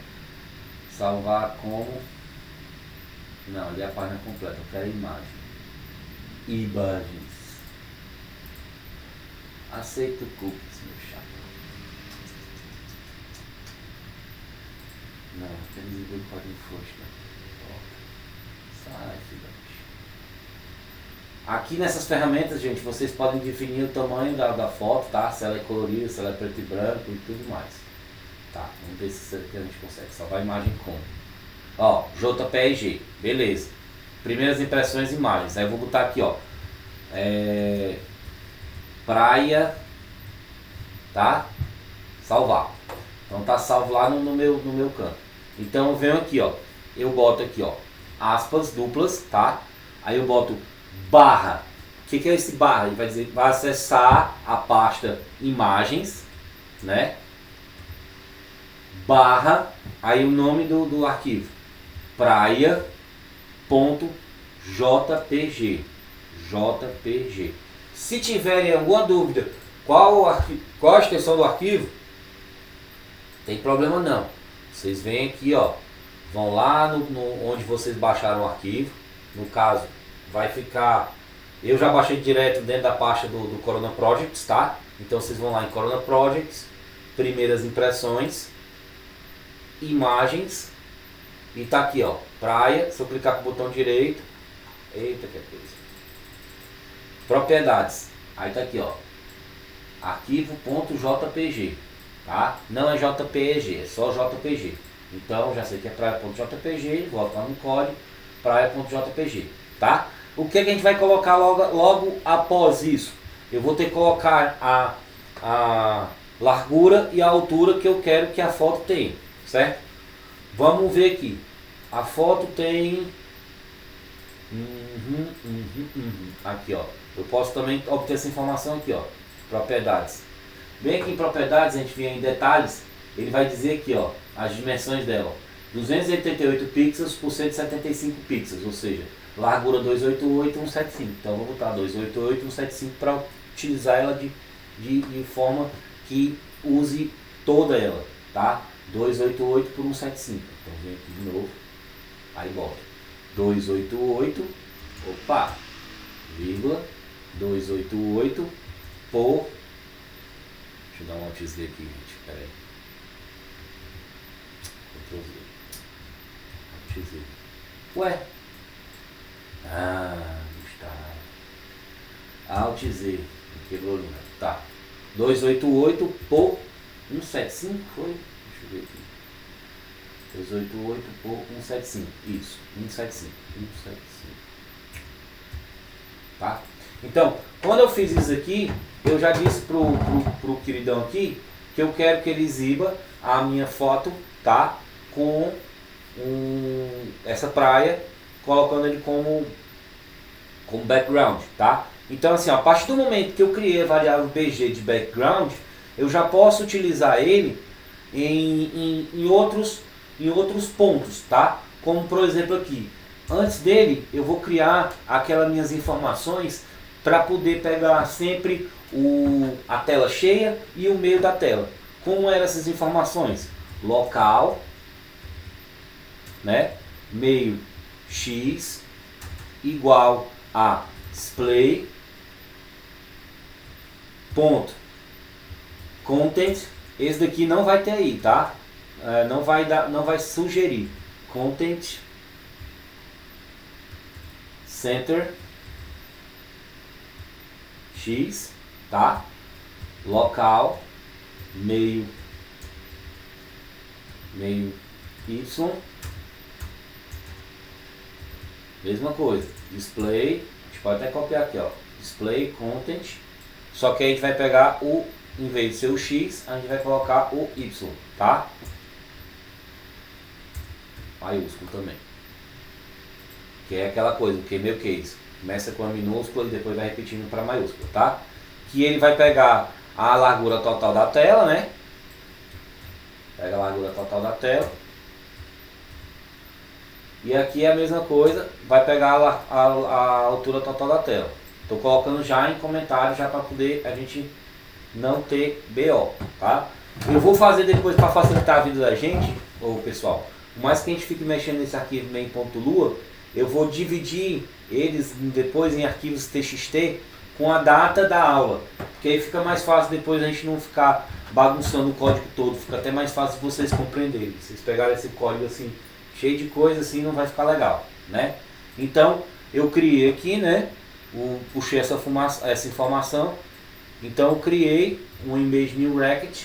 Speaker 1: Salvar como. Não, ali é a página completa, eu quero imagem. Imagens. Aceito cookies, meu chato. Não, apenas igual o código Fosca. Sai, filhote. Aqui nessas ferramentas, gente, vocês podem definir o tamanho da foto, tá? Se ela é colorida, se ela é preto e branco e tudo mais. Tá, vamos ver se aqui a gente consegue salvar a imagem como. Ó, JPG, beleza. Primeiras impressões, imagens. Aí eu vou botar aqui, ó. Praia, tá? Salvar. Então tá salvo lá no meu canto. Então eu venho aqui, ó. Eu boto aqui, ó. Aspas duplas, tá? Aí eu boto barra. O que é esse barra? Ele vai dizer que vai acessar a pasta imagens, né? Barra, aí o nome do arquivo. praia.jpg. JPG. Se tiverem alguma dúvida qual a extensão do arquivo, tem problema não. Vocês vêm aqui, ó, vão lá onde vocês baixaram o arquivo. No caso, vai ficar... Eu já baixei direto dentro da pasta do Corona Projects, tá? Então vocês vão lá em Corona Projects, primeiras impressões, imagens, e tá aqui, ó, praia. Se eu clicar com o botão direito, eita que coisa, propriedades, aí tá aqui, ó, arquivo.jpg, tá? Não é JPG, é só JPG. Então já sei que é praia.jpg, volto lá no código, praia.jpg, tá? O que a gente vai colocar logo após isso? Eu vou ter que colocar a largura e a altura que eu quero que a foto tenha, certo? Vamos ver aqui. A foto tem... Aqui, ó. Eu posso também obter essa informação aqui, ó. Propriedades. Vem aqui em propriedades, a gente vem em detalhes. Ele vai dizer aqui, ó, as dimensões dela. 288 pixels por 175 pixels, ou seja, largura 288 e 175. Então eu vou botar 288 e 175 para utilizar ela de forma que use toda ela, tá? 288 por 175. Então vem aqui de novo, aí bota 288, opa, vírgula, 288 por... Deixa eu dar um Alt Z aqui, gente, peraí. Ctrl Z. Alt Z. Ué? Ah, está. Alt Z. Quebrou ali, tá. 288 por 175, foi? Deixa eu ver aqui. 288 por 175. Isso, 175. 175. Tá? Então, quando eu fiz isso aqui, eu já disse pro queridão aqui que eu quero que ele exiba a minha foto, tá? Com essa praia, colocando ele como background, tá? Então assim, ó, a partir do momento que eu criei a variável bg de background, eu já posso utilizar ele em outros pontos, tá? Como por exemplo aqui, antes dele eu vou criar aquelas minhas informações para poder pegar sempre a tela cheia e o meio da tela. Como eram essas informações? Local, né? Meio x igual a display ponto content. Esse daqui não vai ter aí, tá? Não vai sugerir content center x, tá? Local meio y, mesma coisa, display, a gente pode até copiar aqui, ó, display content, só que a gente vai pegar em vez de ser o x, a gente vai colocar o y, tá? Maiúsculo também, que é aquela coisa, que meio que isso, começa com a minúscula e depois vai repetindo para maiúscula, tá? Que ele vai pegar a largura total da tela, né? Pega a largura total da tela. E aqui é a mesma coisa, vai pegar a altura total da tela. Estou colocando já em comentário, já para poder a gente não ter BO, tá? Eu vou fazer depois para facilitar a vida da gente, ou pessoal, por mais que a gente fique mexendo nesse arquivo main.lua, eu vou dividir eles depois em arquivos TXT com a data da aula, porque aí fica mais fácil depois a gente não ficar bagunçando o código todo, fica até mais fácil de vocês compreenderem. Se vocês pegarem esse código assim, cheio de coisa assim, não vai ficar legal, né? Então, eu criei aqui, né? Puxei essa informação, então eu criei um image new racket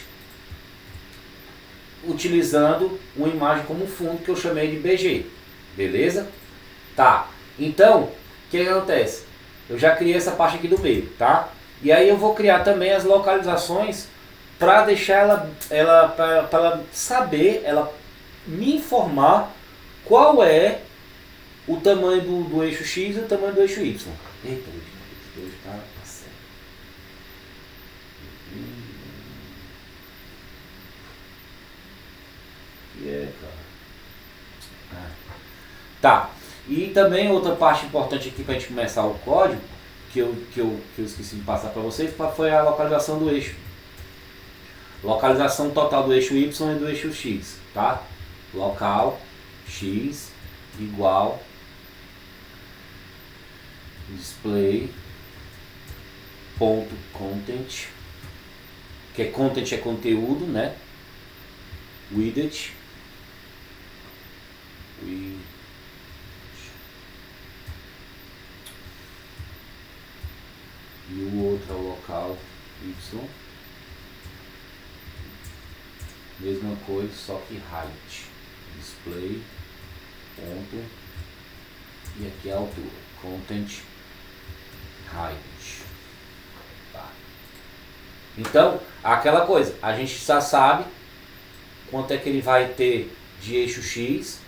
Speaker 1: utilizando uma imagem como fundo que eu chamei de BG, beleza? Tá, então, o que acontece? Eu já criei essa parte aqui do meio, tá? E aí eu vou criar também as localizações para deixar para ela saber, ela me informar qual é o tamanho do eixo X e o tamanho do eixo Y. Eita, hoje tá certo. Que é, cara? Tá. E também outra parte importante aqui para a gente começar o código, que eu esqueci de passar para vocês, foi a localização do eixo. Localização total do eixo Y e do eixo X, tá? Local X igual display ponto content, que é content é conteúdo, né? Widget e o outro é o local Y, mesma coisa, só que height, display ponto, e aqui é a altura, content height. Tá. Então, aquela coisa, a gente já sabe quanto é que ele vai ter de eixo X,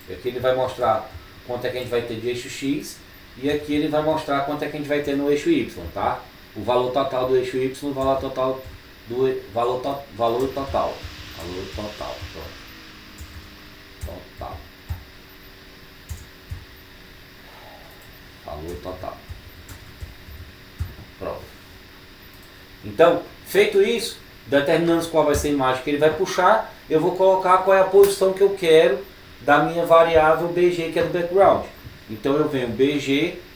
Speaker 1: aqui ele vai mostrar quanto é que a gente vai ter de eixo X, e aqui ele vai mostrar quanto é que a gente vai ter no eixo Y, tá? O valor total do eixo Y, o valor total do valor total. Valor total. Pronto. Total. Valor total. Pronto. Então, feito isso, determinando qual vai ser a imagem que ele vai puxar, eu vou colocar qual é a posição que eu quero da minha variável BG, que é do background. Então eu venho bg.x,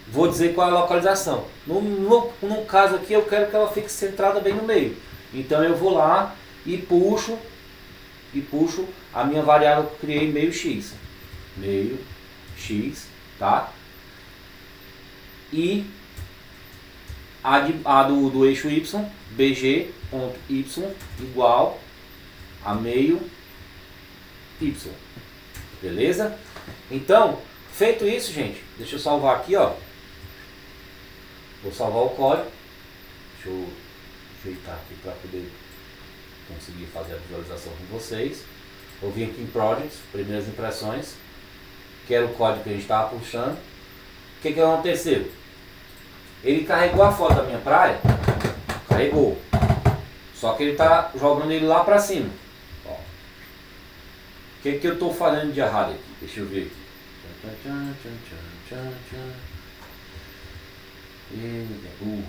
Speaker 1: vou dizer qual é a localização. No caso aqui eu quero que ela fique centrada bem no meio. Então eu vou lá e puxo a minha variável que eu criei meio x, tá? E a do eixo y, bg.y igual a meio y. Beleza? Então, feito isso, gente, deixa eu salvar aqui, ó. Vou salvar o código. Deixa eu ajeitar aqui para poder conseguir fazer a visualização com vocês. Vou vir aqui em Projects, primeiras impressões, que era o código que a gente estava puxando. O que aconteceu? Ele carregou a foto da minha praia, carregou. Só que ele está jogando ele lá para cima. Ó. O que eu estou falando de errado aqui? Deixa eu ver aqui. Ele é burro.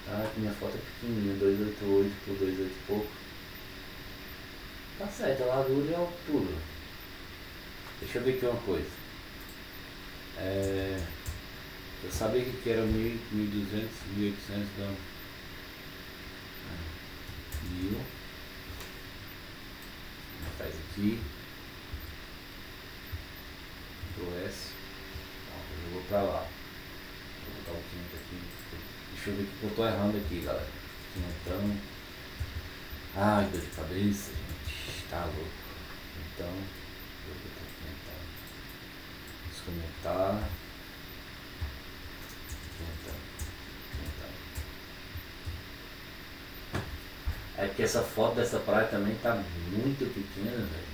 Speaker 1: Ah, minha foto é pequenininha, 288 por 280 e pouco. Tá certo, a largura e a altura. Deixa eu ver aqui uma coisa. Eu sabia que era 1200, 1800, então 1000. Faz aqui. Ctrl S. Eu vou pra lá. Vou botar o 500 aqui. Deixa eu ver o que eu tô errando aqui, galera. 500. Ai, dor de cabeça, gente. Tá louco. Então, eu vou botar 500. Desconectar. 500. É que essa foto dessa praia também tá muito pequena, velho.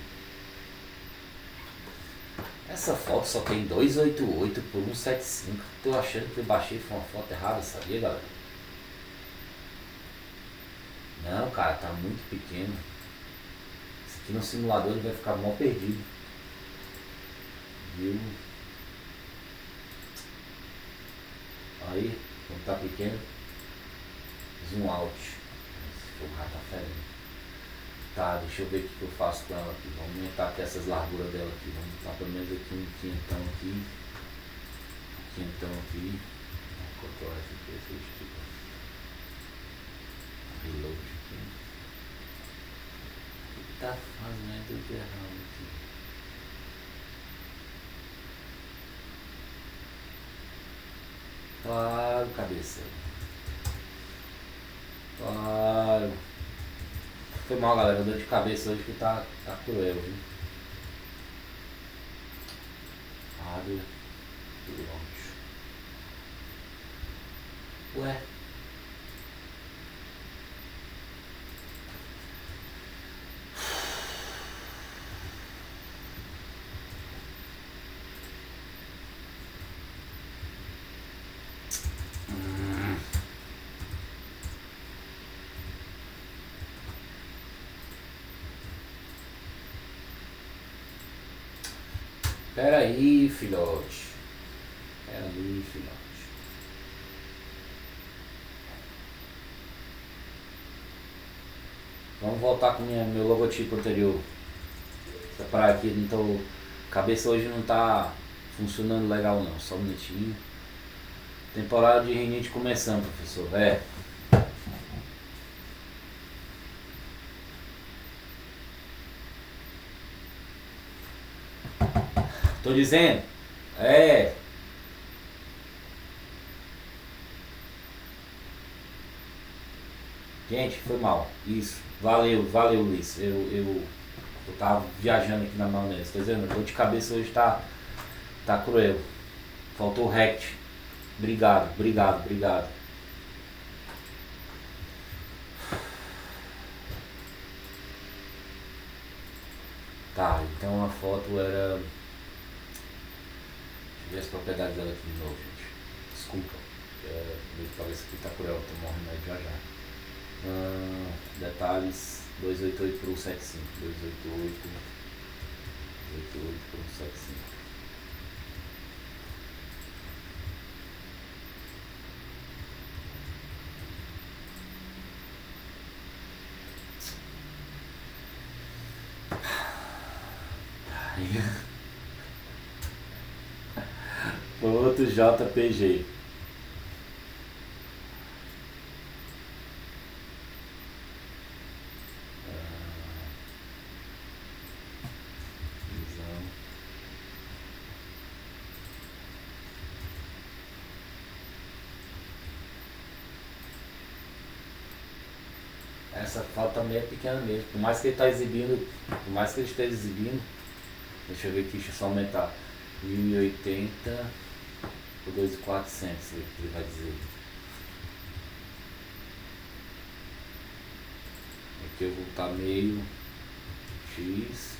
Speaker 1: Essa foto só tem 288 por 175. Tô achando que eu baixei foi uma foto errada, sabia, galera? Não, cara, tá muito pequeno. Isso aqui no simulador ele vai ficar mal perdido. Viu? Aí, quando tá pequeno, zoom out. O rato tá ferindo. Tá, deixa eu ver o que eu faço com ela aqui. Vamos aumentar aqui essas larguras dela aqui. Vamos botar pelo menos aqui um quinhentão aqui. Quinhentão aqui. Ctrl F aqui, esse tipo. Reload aqui. O que tá fazendo de errado aqui? Claro, cabeça. Claro. Foi mal, galera. Dor de cabeça hoje que tá cruel, viu? Área. Ué. Pera aí, filhote. Pera aí, filhote. Vamos voltar com meu logotipo anterior. Separar aqui, não tô... Cabeça hoje não tá funcionando legal não, só um minutinho. Temporada de rinite começando, professor. Tô dizendo? Gente, foi mal. Isso. Valeu, Luiz. Eu tava viajando aqui na maionese. Tá dizendo? A dor de cabeça hoje tá cruel. Faltou o rect. Obrigado. Tá, então a foto era... Deixa eu ver as propriedades dela aqui de novo, gente. Desculpa. Minha cabeça aqui tá cruel, tô morrendo aí já. Detalhes 288 por 175. 288 por 175. Outro JPG. Essa foto também é pequena mesmo, por mais que ele esteja exibindo, deixa eu ver aqui, deixa eu só aumentar, 1080 por 2.400, ele vai dizer. Aqui eu vou botar meio X,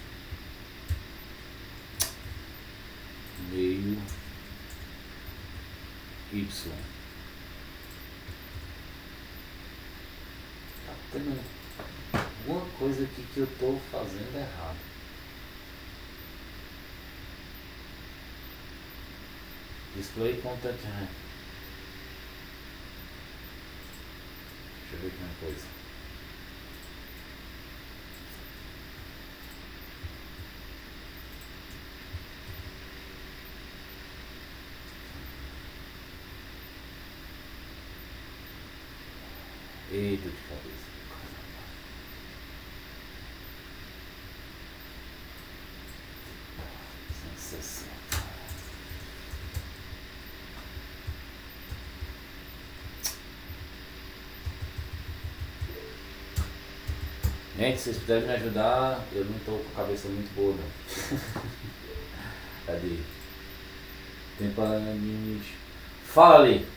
Speaker 1: meio Y. Tem alguma coisa aqui que eu tô fazendo errado. Display content. Deixa eu ver aqui uma coisa. Eita de cabeça. Gente, se vocês puderem me ajudar, eu não tô com a cabeça muito boa não. Cadê? Tempo limite. Fala ali.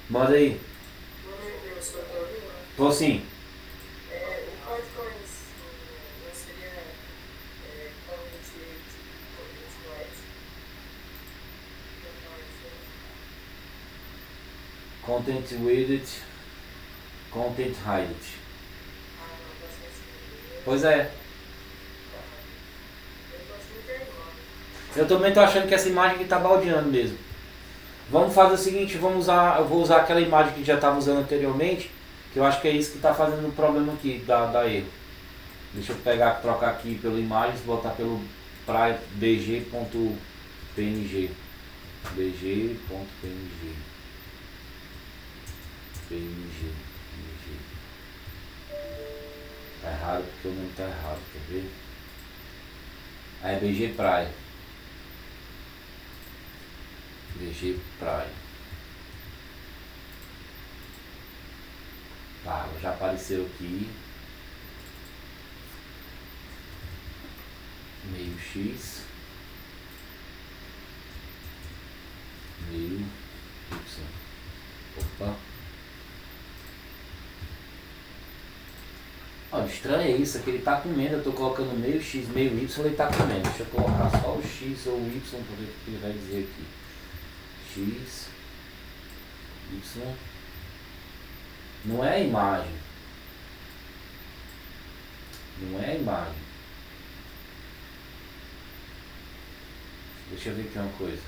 Speaker 1: Manda aí. Tô sim.
Speaker 2: O código não seria
Speaker 1: Content widget, content height. Pois é. Eu também tô achando que essa imagem aqui tá baldeando mesmo. Vamos fazer o seguinte, eu vou usar aquela imagem que já estava usando anteriormente, que eu acho que é isso que está fazendo o problema aqui, da erro. Deixa eu trocar aqui pelo imagens, botar pelo bg.png. bg.png. PNG. Tá errado porque o nome tá errado, quer ver? Aí é BG Praia. BG Praia. Tá, já apareceu aqui. Meio X. Meio Y. Opa. Olha, estranho é isso, que ele tá comendo, eu tô colocando meio X, meio Y, ele tá comendo. Deixa eu colocar só o X ou o Y para ver o que ele vai dizer aqui. X, Y, não é a imagem. Não é a imagem. Deixa eu ver aqui uma coisa.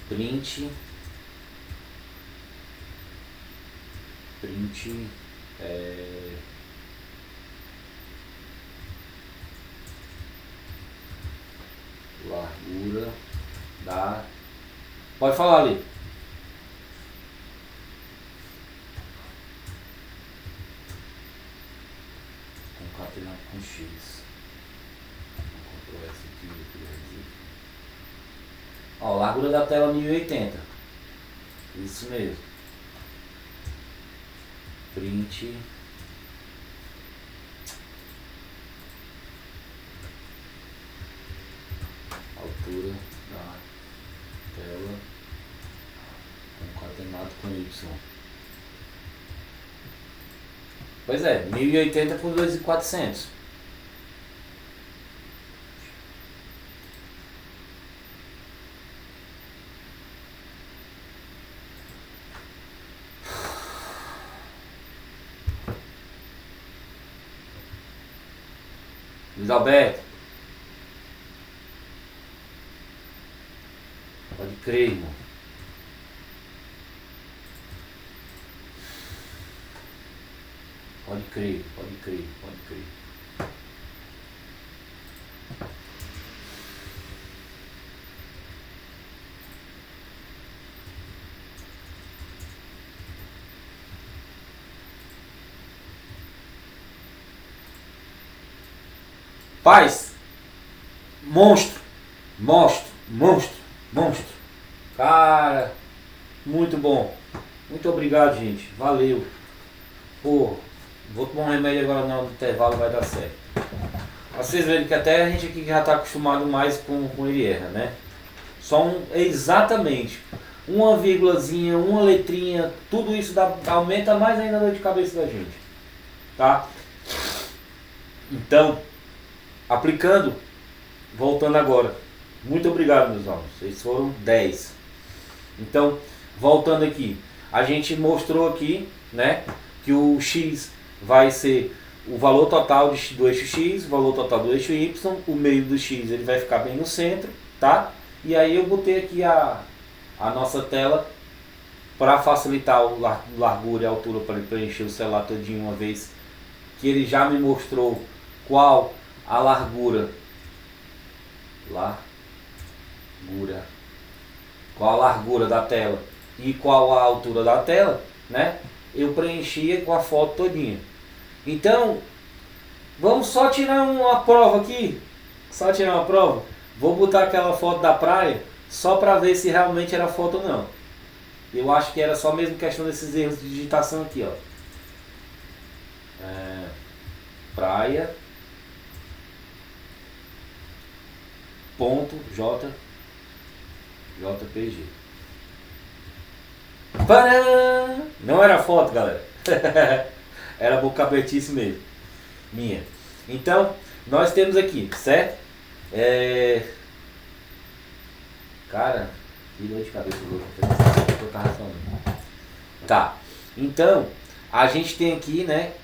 Speaker 1: Print largura da... Pode falar ali. Concatenado com X. Vou Ctrl S aqui. Ó, largura da tela 1080. Isso mesmo. Print. Altura da tela concatenado com Y. Pois é, 1080 por 2400. Luiz Alberto. Pode crer, irmão. Pode crer. Paz, monstro. Cara, muito bom. Muito obrigado, gente. Valeu. Pô, vou tomar um remédio agora no intervalo, vai dar certo. Vocês verem que até a gente aqui já está acostumado mais com ele erra, né? Só exatamente uma vírgulazinha, uma letrinha, tudo isso aumenta mais ainda a dor de cabeça da gente, tá? Então, aplicando, voltando agora. Muito obrigado, meus alunos. Vocês foram 10. Então, voltando aqui, a gente mostrou aqui, né, que o X vai ser o valor total do eixo X, o valor total do eixo Y, o meio do X ele vai ficar bem no centro, tá? E aí eu botei aqui a nossa tela para facilitar o largura e a altura para ele preencher o celular todinho, uma vez que ele já me mostrou qual a largura, qual a largura da tela e qual a altura da tela, né? Eu preenchia com a foto todinha. Então, vamos só tirar uma prova aqui. Vou botar aquela foto da praia só para ver se realmente era foto ou não. Eu acho que era só mesmo questão desses erros de digitação aqui, ó. Praia .jpg. Pará! Não era foto, galera. Era bocabetice mesmo. Minha. Então, nós temos aqui, certo? Cara, que dor de cabeça louca. Eu tava falando. Tá. Então, a gente tem aqui, né?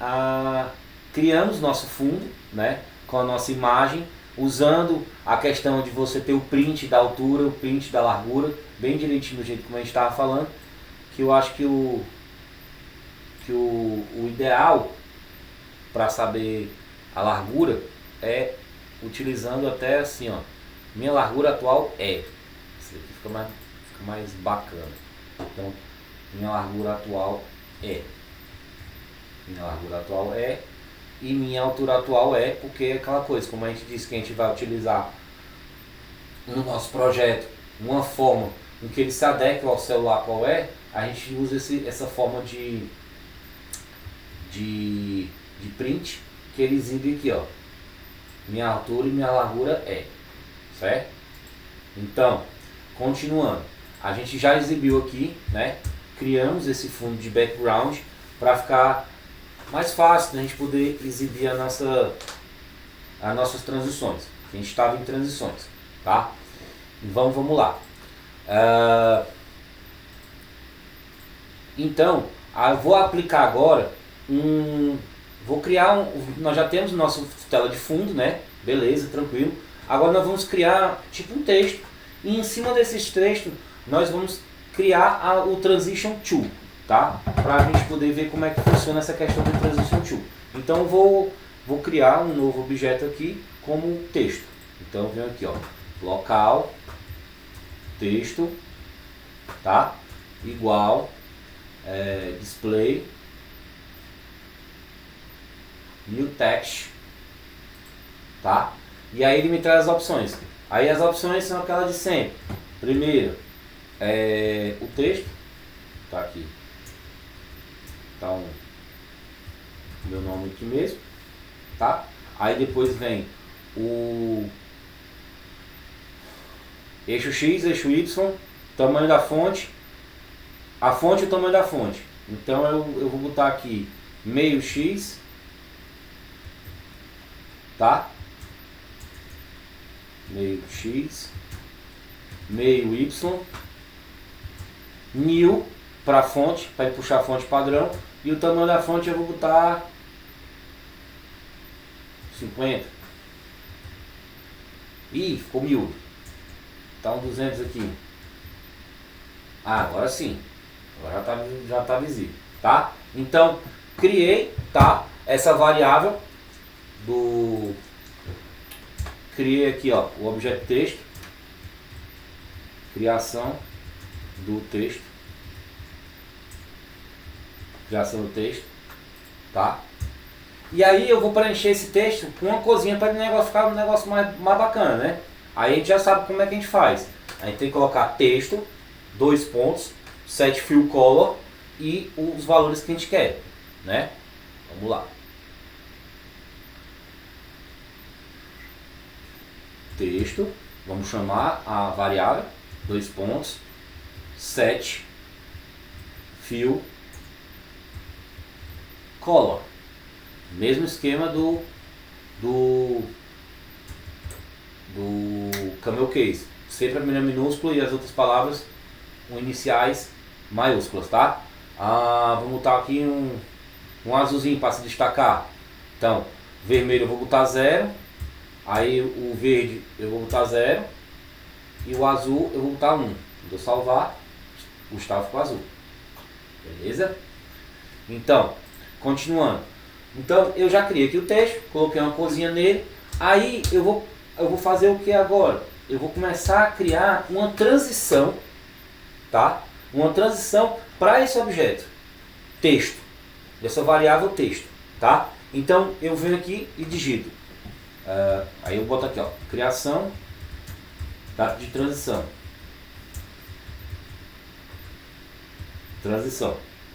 Speaker 1: Criamos nosso fundo, né? Com a nossa imagem, usando a questão de você ter o print da altura, o print da largura, bem direitinho do jeito como a gente estava falando, que eu acho que o ideal para saber a largura é utilizando até assim, ó, minha largura atual é, isso aqui fica mais bacana. Então, minha largura atual é e minha altura atual é, porque é aquela coisa, como a gente disse que a gente vai utilizar no nosso projeto uma forma em que ele se adequa ao celular qual é, a gente usa essa forma de print que ele exibe aqui, ó. Minha altura e minha largura é, certo? Então, continuando, a gente já exibiu aqui, né? Criamos esse fundo de background para ficar mais fácil da gente poder exibir as nossas transições. A gente estava em transições, tá? Vamos lá. Então, eu vou aplicar agora vou criar nós já temos nossa tela de fundo, né? Beleza, tranquilo. Agora nós vamos criar tipo um texto, e em cima desses textos nós vamos criar o Transition To, tá? Para a gente poder ver como é que funciona essa questão do Transition To. Então eu vou criar um novo objeto aqui como texto. Então eu venho aqui, ó, local, texto, tá? Igual, display, new text, tá? E aí ele me traz as opções. Aí as opções são aquelas de sempre. Primeiro, o texto, tá aqui. Então, meu nome aqui mesmo, tá? Aí depois vem o eixo X, eixo Y, tamanho da fonte, a fonte e o tamanho da fonte. Então eu vou botar aqui meio X, tá? Meio X, meio Y, new para a fonte, para ele puxar a fonte padrão, e o tamanho da fonte eu vou botar 50. Ih, ficou miúdo. Tá um 200 aqui. Ah, agora sim. Agora já tá visível, tá? Então, criei, tá? Essa variável criei aqui, ó, o objeto texto, criação do texto, tá? E aí eu vou preencher esse texto com uma coisinha para o negócio ficar um negócio mais bacana, né? Aí a gente já sabe como é que a gente faz. A gente tem que colocar texto, 2 pontos, set fill color e os valores que a gente quer, né? Vamos lá. Texto, vamos chamar a variável, 2 pontos, set fill color. Mesmo esquema do camel case. Sempre a primeira minúscula e as outras palavras com iniciais maiúsculas, tá? Vamos botar aqui um azulzinho para se destacar. Então, vermelho eu vou botar 0. Aí o verde eu vou botar 0. E o azul eu vou botar 1. Vou salvar. O Gustavo ficou azul. Beleza? Então, continuando. Então eu já criei aqui o texto, coloquei uma corzinha nele. Aí eu vou fazer o que agora? Eu vou começar a criar uma transição, tá? Uma transição para esse objeto, texto, dessa variável texto, tá? Então eu venho aqui e digito. Aí eu boto aqui, ó, criação, data de transição,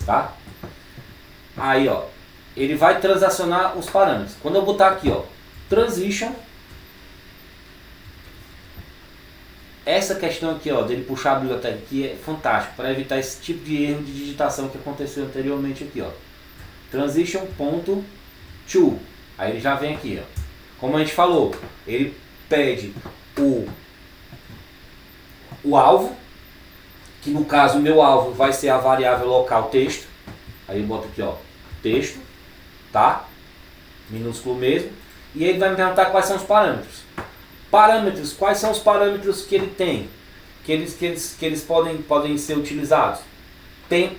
Speaker 1: tá? Aí, ó, ele vai transacionar os parâmetros. Quando eu botar aqui, ó, transition, essa questão aqui, ó, dele puxar a biblioteca aqui é fantástico para evitar esse tipo de erro de digitação que aconteceu anteriormente aqui, ó. Transition.to. Aí ele já vem aqui, ó. Como a gente falou, ele pede o alvo, que no caso o meu alvo vai ser a variável local texto. Aí eu boto aqui, ó, texto, tá? Minúsculo mesmo. E ele vai me perguntar quais são os parâmetros. Parâmetros, quais são os parâmetros que ele tem? Que eles podem ser utilizados? Tempo,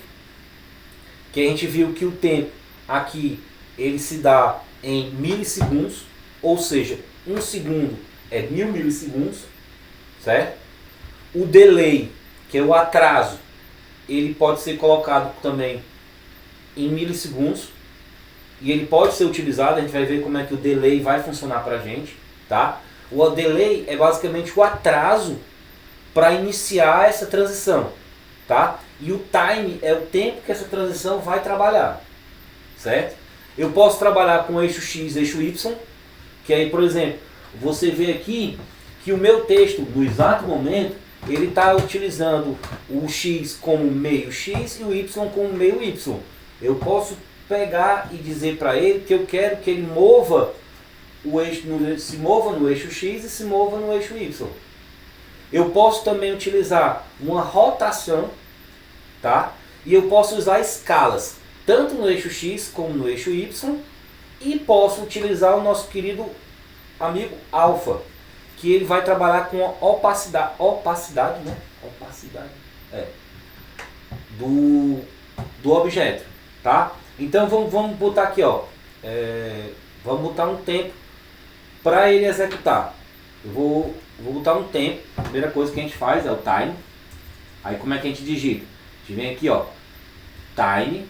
Speaker 1: que a gente viu que o tempo aqui ele se dá em milissegundos, ou seja, 1 segundo é 1000 milissegundos, certo? O delay, que é o atraso, ele pode ser colocado também em milissegundos e ele pode ser utilizado. A gente vai ver como é que o delay vai funcionar para a gente, tá? O delay é basicamente o atraso para iniciar essa transição, tá? E o time é o tempo que essa transição vai trabalhar, certo? Eu posso trabalhar com eixo X, eixo Y, que aí, por exemplo, você vê aqui que o meu texto, no exato momento, ele está utilizando o X como meio X e o Y como meio Y. Eu posso pegar e dizer para ele que eu quero que ele mova se mova no eixo X e se mova no eixo Y. Eu posso também utilizar uma rotação, tá? E eu posso usar escalas, tanto no eixo X como no eixo Y, e posso utilizar o nosso querido amigo alfa, que ele vai trabalhar com a opacidade, né? Opacidade, do objeto, tá? Então vamos botar aqui, ó, vamos botar um tempo para ele executar. Eu vou botar um tempo. A primeira coisa que a gente faz é o time. Aí como é que a gente digita? A gente vem aqui, ó, time.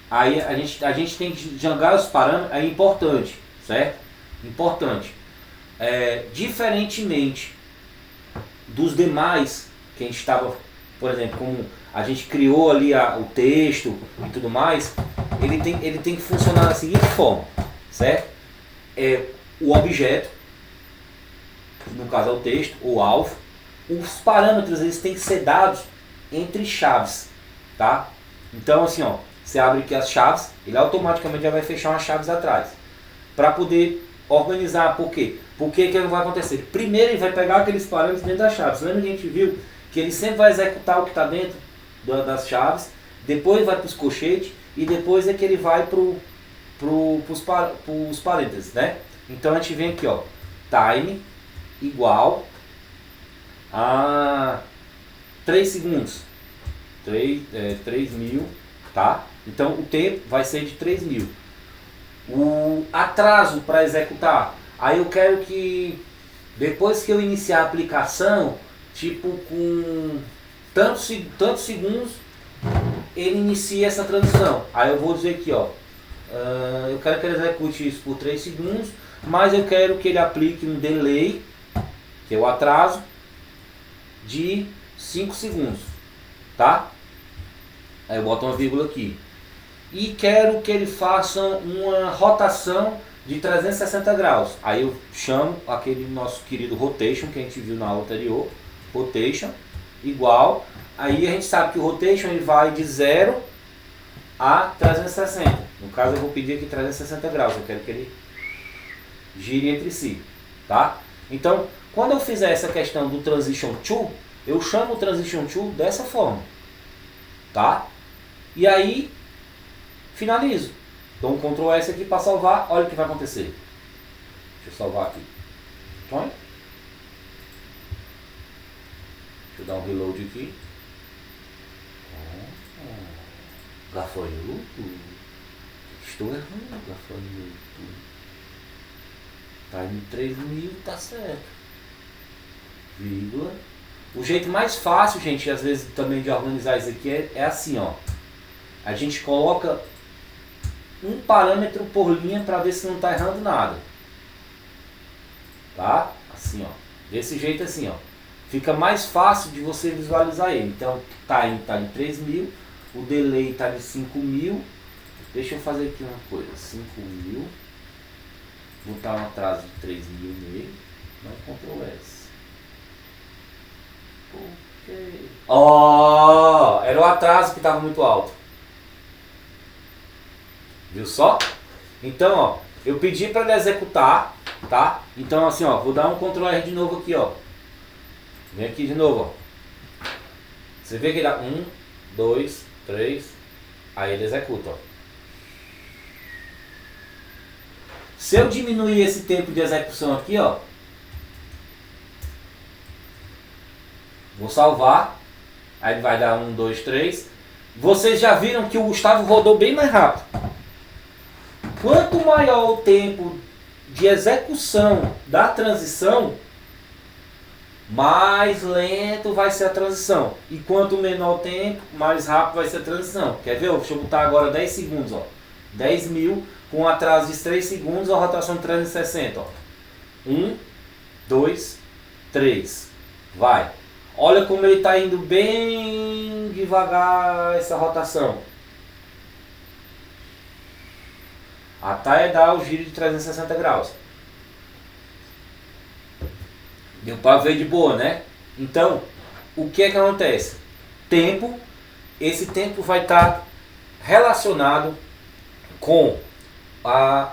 Speaker 1: Aí a gente tem que jogar os parâmetros, é importante, certo? Importante. Diferentemente dos demais que a gente estava, por exemplo, como a gente criou ali o texto e tudo mais, ele tem que funcionar da seguinte forma, certo? O objeto, no caso é o texto, ou alvo, os parâmetros eles têm que ser dados entre chaves, tá? Então assim, ó, você abre aqui as chaves, ele automaticamente já vai fechar umas chaves atrás, para poder organizar. Por quê? Porque que vai acontecer? Primeiro ele vai pegar aqueles parâmetros dentro das chaves. Lembra que a gente viu que ele sempre vai executar o que está dentro das chaves, depois vai para os colchetes e depois é que ele vai para os parênteses, né? Então a gente vem aqui, ó, time igual a 3 segundos, 3.000, tá? Então o tempo vai ser de 3.000. O atraso para executar, aí eu quero que depois que eu iniciar a aplicação, tipo com tantos segundos, ele inicia essa transição. Aí eu vou dizer aqui, ó, eu quero que ele execute isso por 3 segundos, mas eu quero que ele aplique um delay, que é o atraso, de 5 segundos, tá? Aí eu boto uma vírgula aqui. E quero que ele faça uma rotação de 360 graus. Aí eu chamo aquele nosso querido rotation que a gente viu na aula anterior, rotation igual. Aí a gente sabe que o rotation ele vai de 0 a 360. No caso eu vou pedir aqui 360 graus, eu quero que ele gire entre si, tá? Então, quando eu fizer essa questão do transition to, eu chamo o transition to dessa forma, tá? E aí finalizo. Dou um Ctrl S aqui para salvar. Olha o que vai acontecer. Deixa eu salvar aqui. Deixa eu dar um reload aqui. Gafanhoto. Estou errando, gafanhoto. Time 3.000, tá certo. Vírgula. O jeito mais fácil, gente, às vezes também de organizar isso aqui é assim, ó. A gente coloca um parâmetro por linha para ver se não está errando nada. Tá? Assim, ó. Desse jeito assim, ó. Fica mais fácil de você visualizar ele. Então, time está de 3.000, o delay está de 5.000. Deixa eu fazer aqui uma coisa. 5.000. Botar um atraso de 3.000 nele. Não Ctrl S. Ok. Ó, era o atraso que estava muito alto. Viu só? Então, ó, eu pedi para ele executar, tá? Então, assim, ó, vou dar um Ctrl R de novo aqui, ó. Vem aqui de novo, ó. Você vê que ele dá 1, 2, 3, aí ele executa, ó. Se eu diminuir esse tempo de execução aqui, ó, vou salvar, aí ele vai dar 1, 2, 3. Vocês já viram que o Gustavo rodou bem mais rápido. Quanto maior o tempo de execução da transição, mais lento vai ser a transição. E quanto menor o tempo, mais rápido vai ser a transição. Quer ver? Deixa eu botar agora 10 segundos. Ó. 10.000 com um atraso de 3 segundos, a rotação de 360. Ó. 1, 2, 3. Vai. Olha como ele está indo bem devagar essa rotação. Até dar o giro de 360 graus. Deu para ver de boa, né? Então, o que é que acontece? Tempo. Esse tempo vai estar relacionado com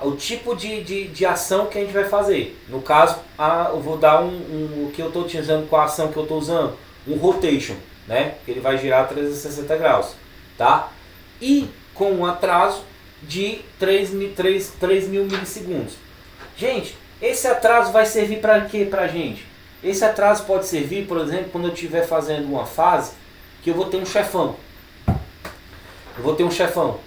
Speaker 1: o tipo de ação que a gente vai fazer. No caso, eu vou dar o que eu estou utilizando com a ação que eu estou usando. Um rotation, né? Que ele vai girar 360 graus. Tá? E com um atraso de 3.000 milissegundos. Gente, Esse atraso vai servir para quê pra gente? Esse atraso pode servir, por exemplo, quando eu estiver fazendo uma fase que eu vou ter um chefão. Eu vou ter um chefão.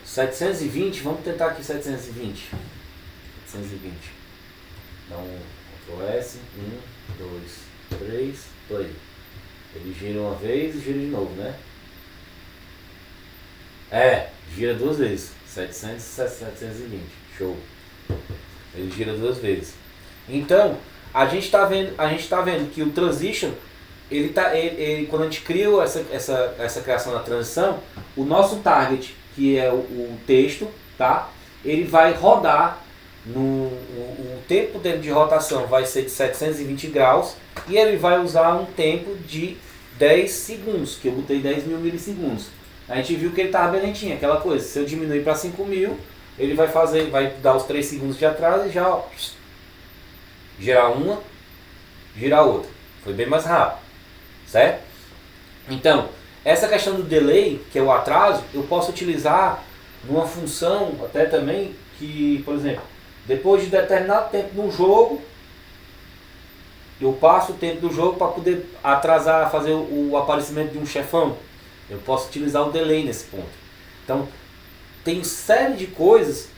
Speaker 1: 720, vamos tentar aqui 720. 720. Dá um Ctrl S, 1, 2, 3, play. Ele gira uma vez e gira de novo, né? Gira duas vezes. 700 e 720. Show. Ele gira duas vezes. Então, a gente tá vendo que o transition, quando a gente cria essa criação da transição, o nosso target, que é o texto, tá? Ele vai rodar o tempo dele de rotação vai ser de 720 graus e ele vai usar um tempo de 10 segundos, que eu botei 10 mil milissegundos. A gente viu que ele estava bem lentinho, aquela coisa, se eu diminuir para 5.000, ele vai dar os 3 segundos de atraso e já, ó, girar uma, girar outra. Foi bem mais rápido, certo? Então, essa questão do delay, que é o atraso, eu posso utilizar numa função até também que, por exemplo, depois de determinado tempo no jogo, eu passo o tempo do jogo para poder atrasar, fazer o aparecimento de um chefão. Eu posso utilizar o delay nesse ponto. Então, tem série de coisas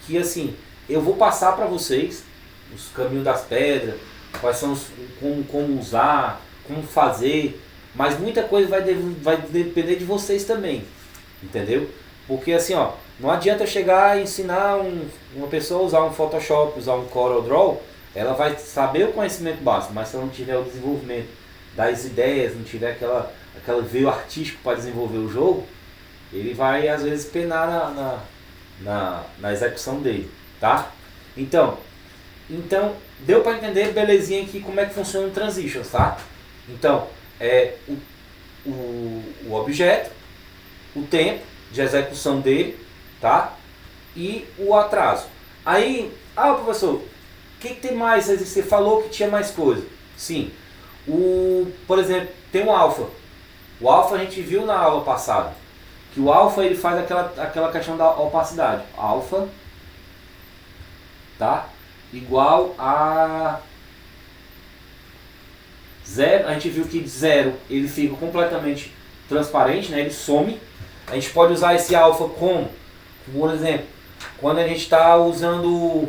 Speaker 1: que assim, eu vou passar para vocês, os caminhos das pedras, quais são como usar, como fazer, mas muita coisa vai depender de vocês também, entendeu? Porque assim, ó, não adianta eu chegar e ensinar uma pessoa a usar um Photoshop, usar um CorelDRAW, ela vai saber o conhecimento básico, mas se ela não tiver o desenvolvimento das ideias, não tiver aquela veio artístico para desenvolver o jogo, ele vai às vezes penar na execução dele, tá? Então deu para entender belezinha aqui como é que funciona o Transitions, tá? Então, o objeto, o tempo de execução dele, tá? E o atraso. Aí, professor, o que tem mais? Você falou que tinha mais coisa. Sim. Por exemplo, tem o alfa. O alfa a gente viu na aula passada. Que o alfa ele faz aquela questão da opacidade. Alfa, tá? Igual a 0. A gente viu que 0 ele fica completamente transparente, né? Ele some. A gente pode usar esse alfa como, por exemplo, quando a gente está usando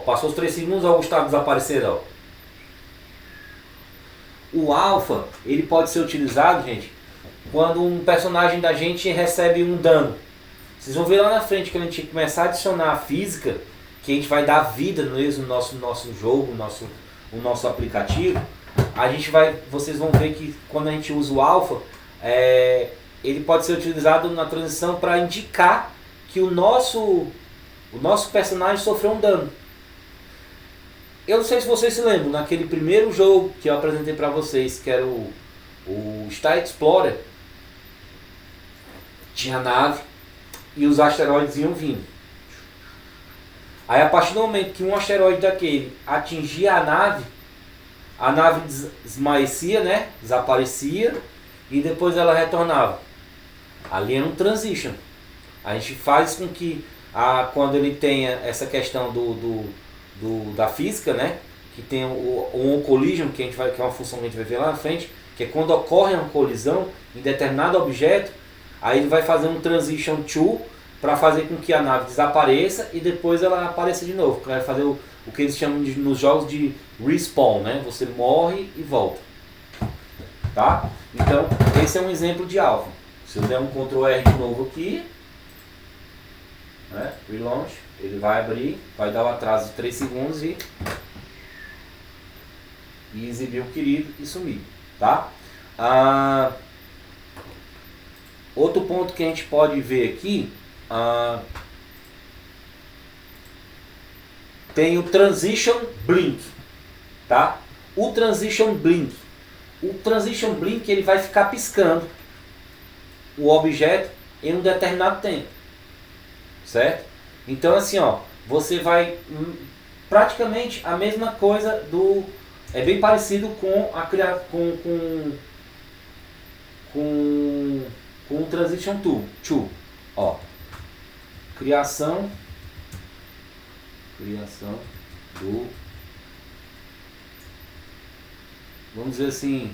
Speaker 1: passou os 3 segundos, o Gustavo desaparecer, ó. O alfa, ele pode ser utilizado, gente, quando um personagem da gente recebe um dano. Vocês vão ver lá na frente que a gente começar a adicionar a física, que a gente vai dar vida no nosso jogo, o nosso aplicativo. Vocês vão ver que quando a gente usa o alfa, ele pode ser utilizado na transição para indicar que o nosso personagem sofreu um dano. Eu não sei se vocês se lembram, naquele primeiro jogo que eu apresentei para vocês, que era o Star Explorer, tinha a nave e os asteroides iam vindo. Aí a partir do momento que um asteroide daquele atingia a nave esmaecia, né? Desaparecia e depois ela retornava. Ali era um transition. A gente faz com que quando ele tenha essa questão da física, né? Que tem o collision, que é uma função que a gente vai ver lá na frente, que é quando ocorre uma colisão em determinado objeto, aí ele vai fazer um transition to para fazer com que a nave desapareça e depois ela apareça de novo. Vai fazer o que eles chamam nos jogos de respawn, né? Você morre e volta. Tá? Então, esse é um exemplo de alfa. Se eu der um Ctrl R de novo aqui, né? Relaunch, ele vai abrir, vai dar o atraso de 3 segundos e exibir o querido e sumir. Tá? Outro ponto que a gente pode ver aqui, tem o Transition Blink, tá? O Transition Blink ele vai ficar piscando o objeto em um determinado tempo, certo? Então assim, ó, você vai praticamente a mesma coisa é bem parecido com com o Transition Tool, ó. criação do, vamos dizer assim,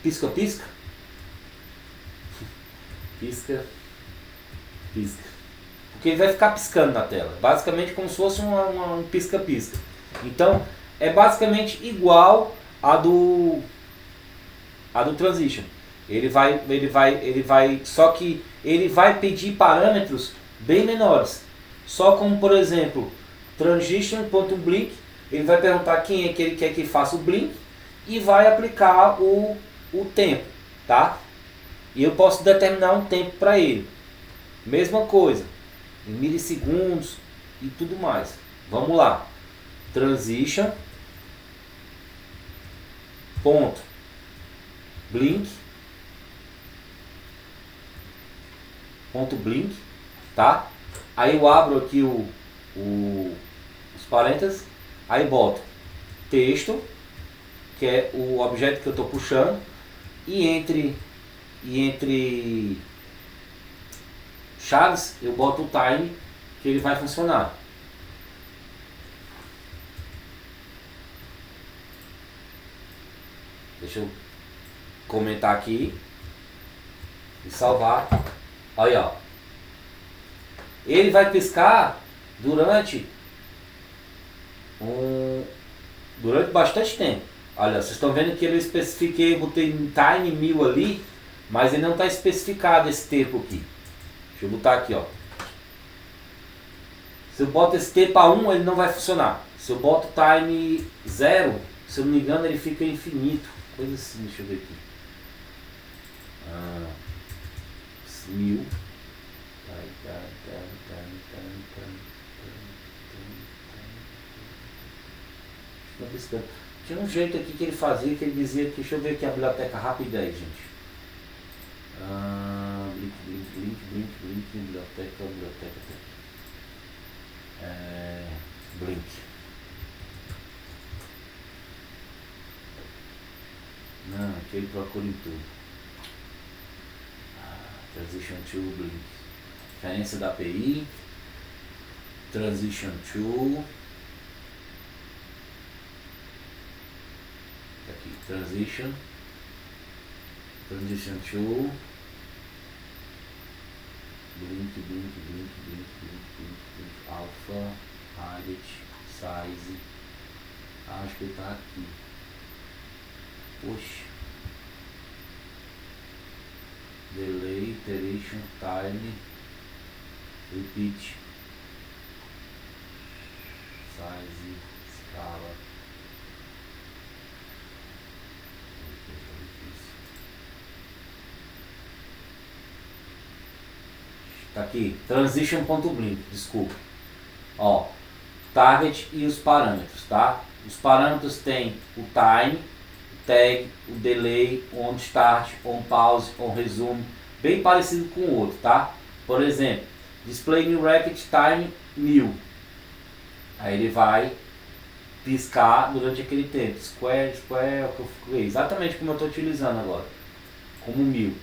Speaker 1: pisca-pisca, pisca, porque ele vai ficar piscando na tela, basicamente como se fosse um pisca-pisca. Então é basicamente igual a do transition. Ele vai, só que ele vai pedir parâmetros bem menores. Só como, por exemplo, transition.blink, ele vai perguntar quem é que ele quer que faça o blink e vai aplicar o tempo, tá? E eu posso determinar um tempo para ele. Mesma coisa, em milissegundos e tudo mais. Vamos lá. Transition ponto blink tá? Aí eu abro aqui os parênteses, aí boto texto, que é o objeto que eu estou puxando, e entre chaves eu boto o time que ele vai funcionar. Deixa eu comentar aqui e salvar. Aí, ó. Ele vai piscar durante bastante tempo. Olha, vocês estão vendo que eu especifiquei, botei time 1000 ali, mas ele não está especificado esse tempo aqui. Deixa eu botar aqui, ó. Se eu boto esse tempo a 1, ele não vai funcionar. Se eu boto time 0, se eu não me engano, ele fica infinito. Coisa assim, deixa eu ver aqui. 1000. Tinha um jeito aqui que ele fazia, que ele dizia que, deixa eu ver aqui a biblioteca rápida aí, gente. Blink, biblioteca. Blink. Não, aqui ele procura em tudo. Transition to Blink. Referência da API. Transition to. Aqui, Transition to Blink, Alpha, Height, Size. Acho que ele tá aqui. Puxa. Delay, iteration, time, repeat, size, escala. Tá aqui, transition.blink, desculpe. Ó, target e os parâmetros, tá? Os parâmetros tem o time, o tag, o delay, on start, on pause, on resume, bem parecido com o outro, tá? Por exemplo, display new record time 1000. Aí ele vai piscar durante aquele tempo. Square, exatamente como eu estou utilizando agora, como 1000.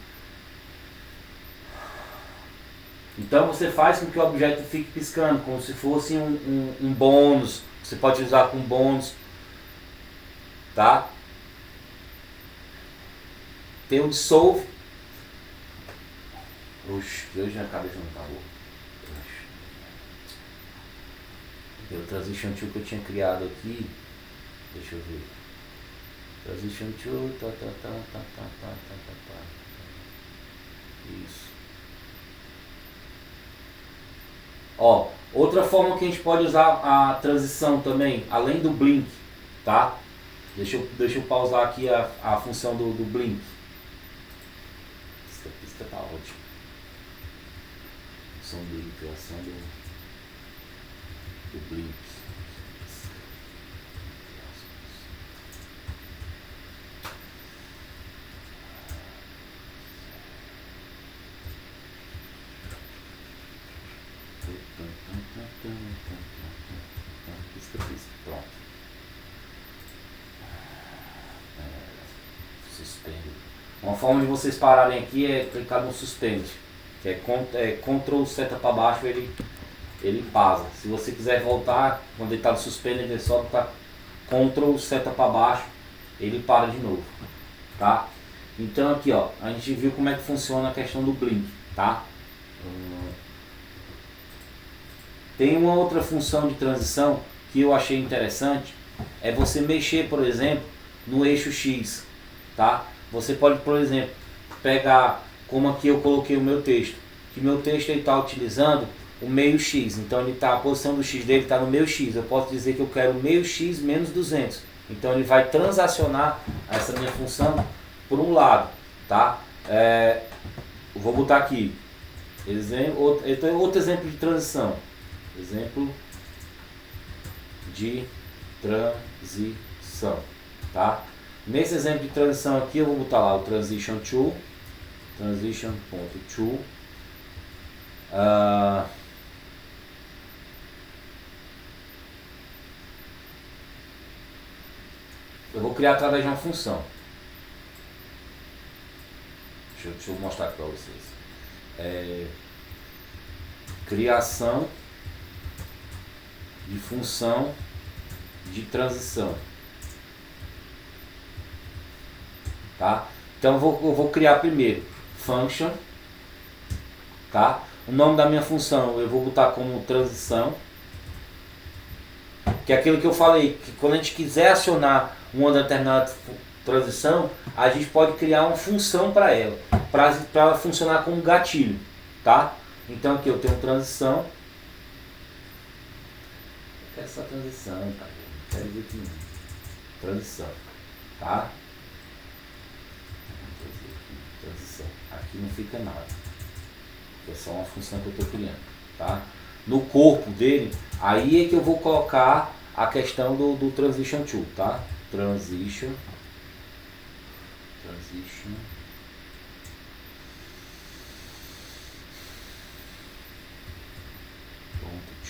Speaker 1: Então você faz com que o objeto fique piscando, como se fosse um bônus. Você pode usar com bônus, tá? Tem o dissolve. Oxe, hoje a cabeça não tá boa. Tem o transition to que eu tinha criado aqui. Deixa eu ver. Transition to, Isso. Ó, outra forma que a gente pode usar a transição também, além do blink, tá? Deixa eu pausar aqui a função do blink. Pisca tá ótimo. Função blink, criação do blink. Pronto. Suspende. Uma forma de vocês pararem aqui é clicar no suspende, que é Ctrl seta para baixo, ele pausa. Se você quiser voltar, quando ele está no suspender, ele só botar Ctrl seta para baixo, ele para de novo, tá? Então aqui, ó, a gente viu como é que funciona a questão do blink, tá? Tem uma outra função de transição que eu achei interessante, é você mexer, por exemplo, no eixo X, tá? Você pode, por exemplo, pegar, como aqui eu coloquei o meu texto, que meu texto está utilizando o meio X, então a posição do X dele está no meio X, eu posso dizer que eu quero meio X menos 200, então ele vai transacionar essa minha função por um lado, tá? Eu vou botar aqui, outro exemplo de transição, exemplo de transição, tá? Nesse exemplo de transição aqui eu vou botar lá o transition tool, transition.tool, eu vou criar através de uma função. Deixa eu mostrar aqui para vocês. Criação de função de transição, tá? Então eu vou criar primeiro function, tá? O nome da minha função eu vou botar como transição, que é aquilo que eu falei, que quando a gente quiser acionar uma determinada transição, a gente pode criar uma função para ela, para ela funcionar como gatilho, tá? Então aqui eu tenho transição, eu quero essa transição, cara, não quero dizer que não. Transição, tá? Transição, aqui não fica nada, é só uma função que eu estou criando, tá? No corpo dele, aí é que eu vou colocar a questão do transition tool, tá? Transition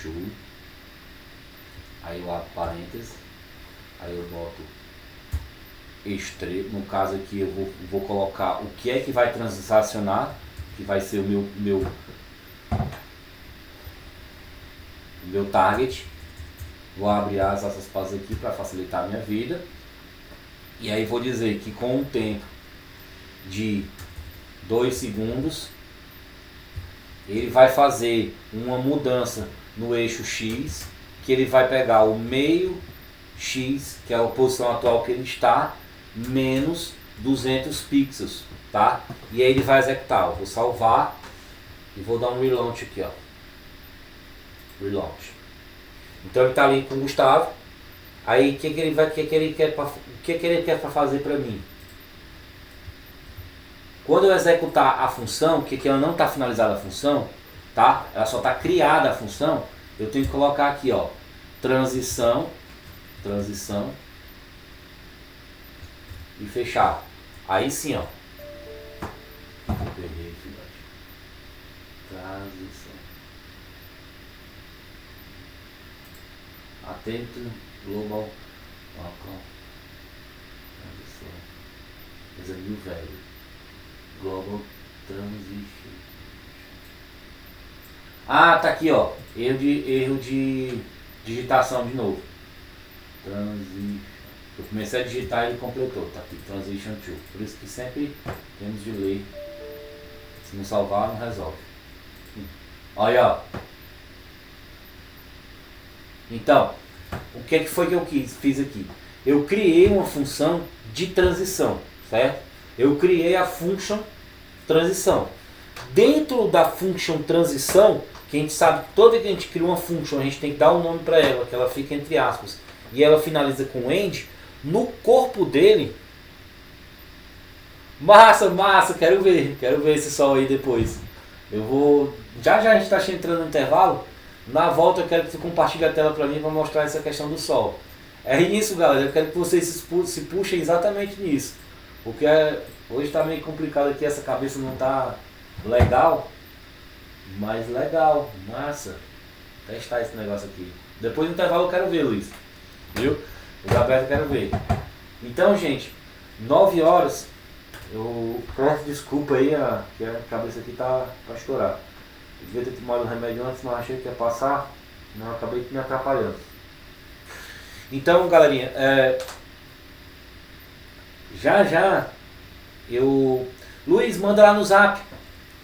Speaker 1: tool, aí eu abro parênteses, aí eu boto no caso aqui eu vou colocar o que é que vai transacionar, que vai ser o meu target. Vou abrir as aspas aqui para facilitar a minha vida. E aí vou dizer que com um tempo de 2 segundos, ele vai fazer uma mudança no eixo X, que ele vai pegar o meio X, que é a posição atual que ele está, menos 200 pixels, tá? E aí ele vai executar. Eu vou salvar e vou dar um relaunch aqui, ó. Relaunch. Então ele está ali com o Gustavo. Aí o que ele quer para fazer para mim? Quando eu executar a função, que ela não está finalizada a função, tá? Ela só está criada a função. Eu tenho que colocar aqui, ó, transição e fechar. Aí sim, ó. Peguei, filhote. Transição. Atento, global, transição. Mas é new value. Global transition. Ah, tá aqui, ó. Erro de digitação de novo. Transition. Eu comecei a digitar e ele completou. Tá aqui, transition to. Por isso que sempre temos de ler. Se não salvar, não resolve. Olha, ó. Então, o que foi que eu fiz aqui? Eu criei uma função de transição, certo? Eu criei a function transição. Dentro da function transição, que a gente sabe que toda vez que a gente cria uma function, a gente tem que dar um nome para ela, que ela fica entre aspas, e ela finaliza com end, no corpo dele, massa, quero ver esse sol aí depois. Eu vou, já a gente está entrando no intervalo, na volta eu quero que você compartilhe a tela para mim para mostrar essa questão do sol. É isso, galera, eu quero que vocês se puxem exatamente nisso, porque hoje está meio complicado aqui, essa cabeça não está legal, mas legal, massa, testar esse negócio aqui. Depois do intervalo eu quero ver, Luiz, viu? O Gabriel eu quero ver. Então, gente, 9 horas Eu peço desculpa aí, que a cabeça aqui tá pra estourar. Eu devia ter tomado o remédio antes, mas achei que ia passar, não, acabei me atrapalhando. Então, galerinha, já eu... Luiz, manda lá no zap.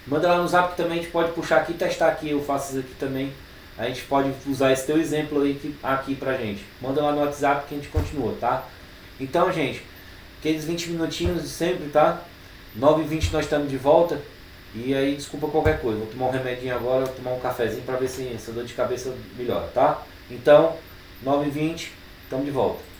Speaker 1: Manda lá no zap que também a gente pode puxar aqui e testar aqui, eu faço isso aqui também. A gente pode usar esse teu exemplo aí aqui pra gente. Manda lá no WhatsApp que a gente continua, tá? Então, gente, aqueles 20 minutinhos de sempre, tá? 9h20 nós estamos de volta. E aí, desculpa qualquer coisa. Vou tomar um remedinho agora, vou tomar um cafezinho pra ver se essa dor de cabeça melhora, tá? Então, 9h20, estamos de volta.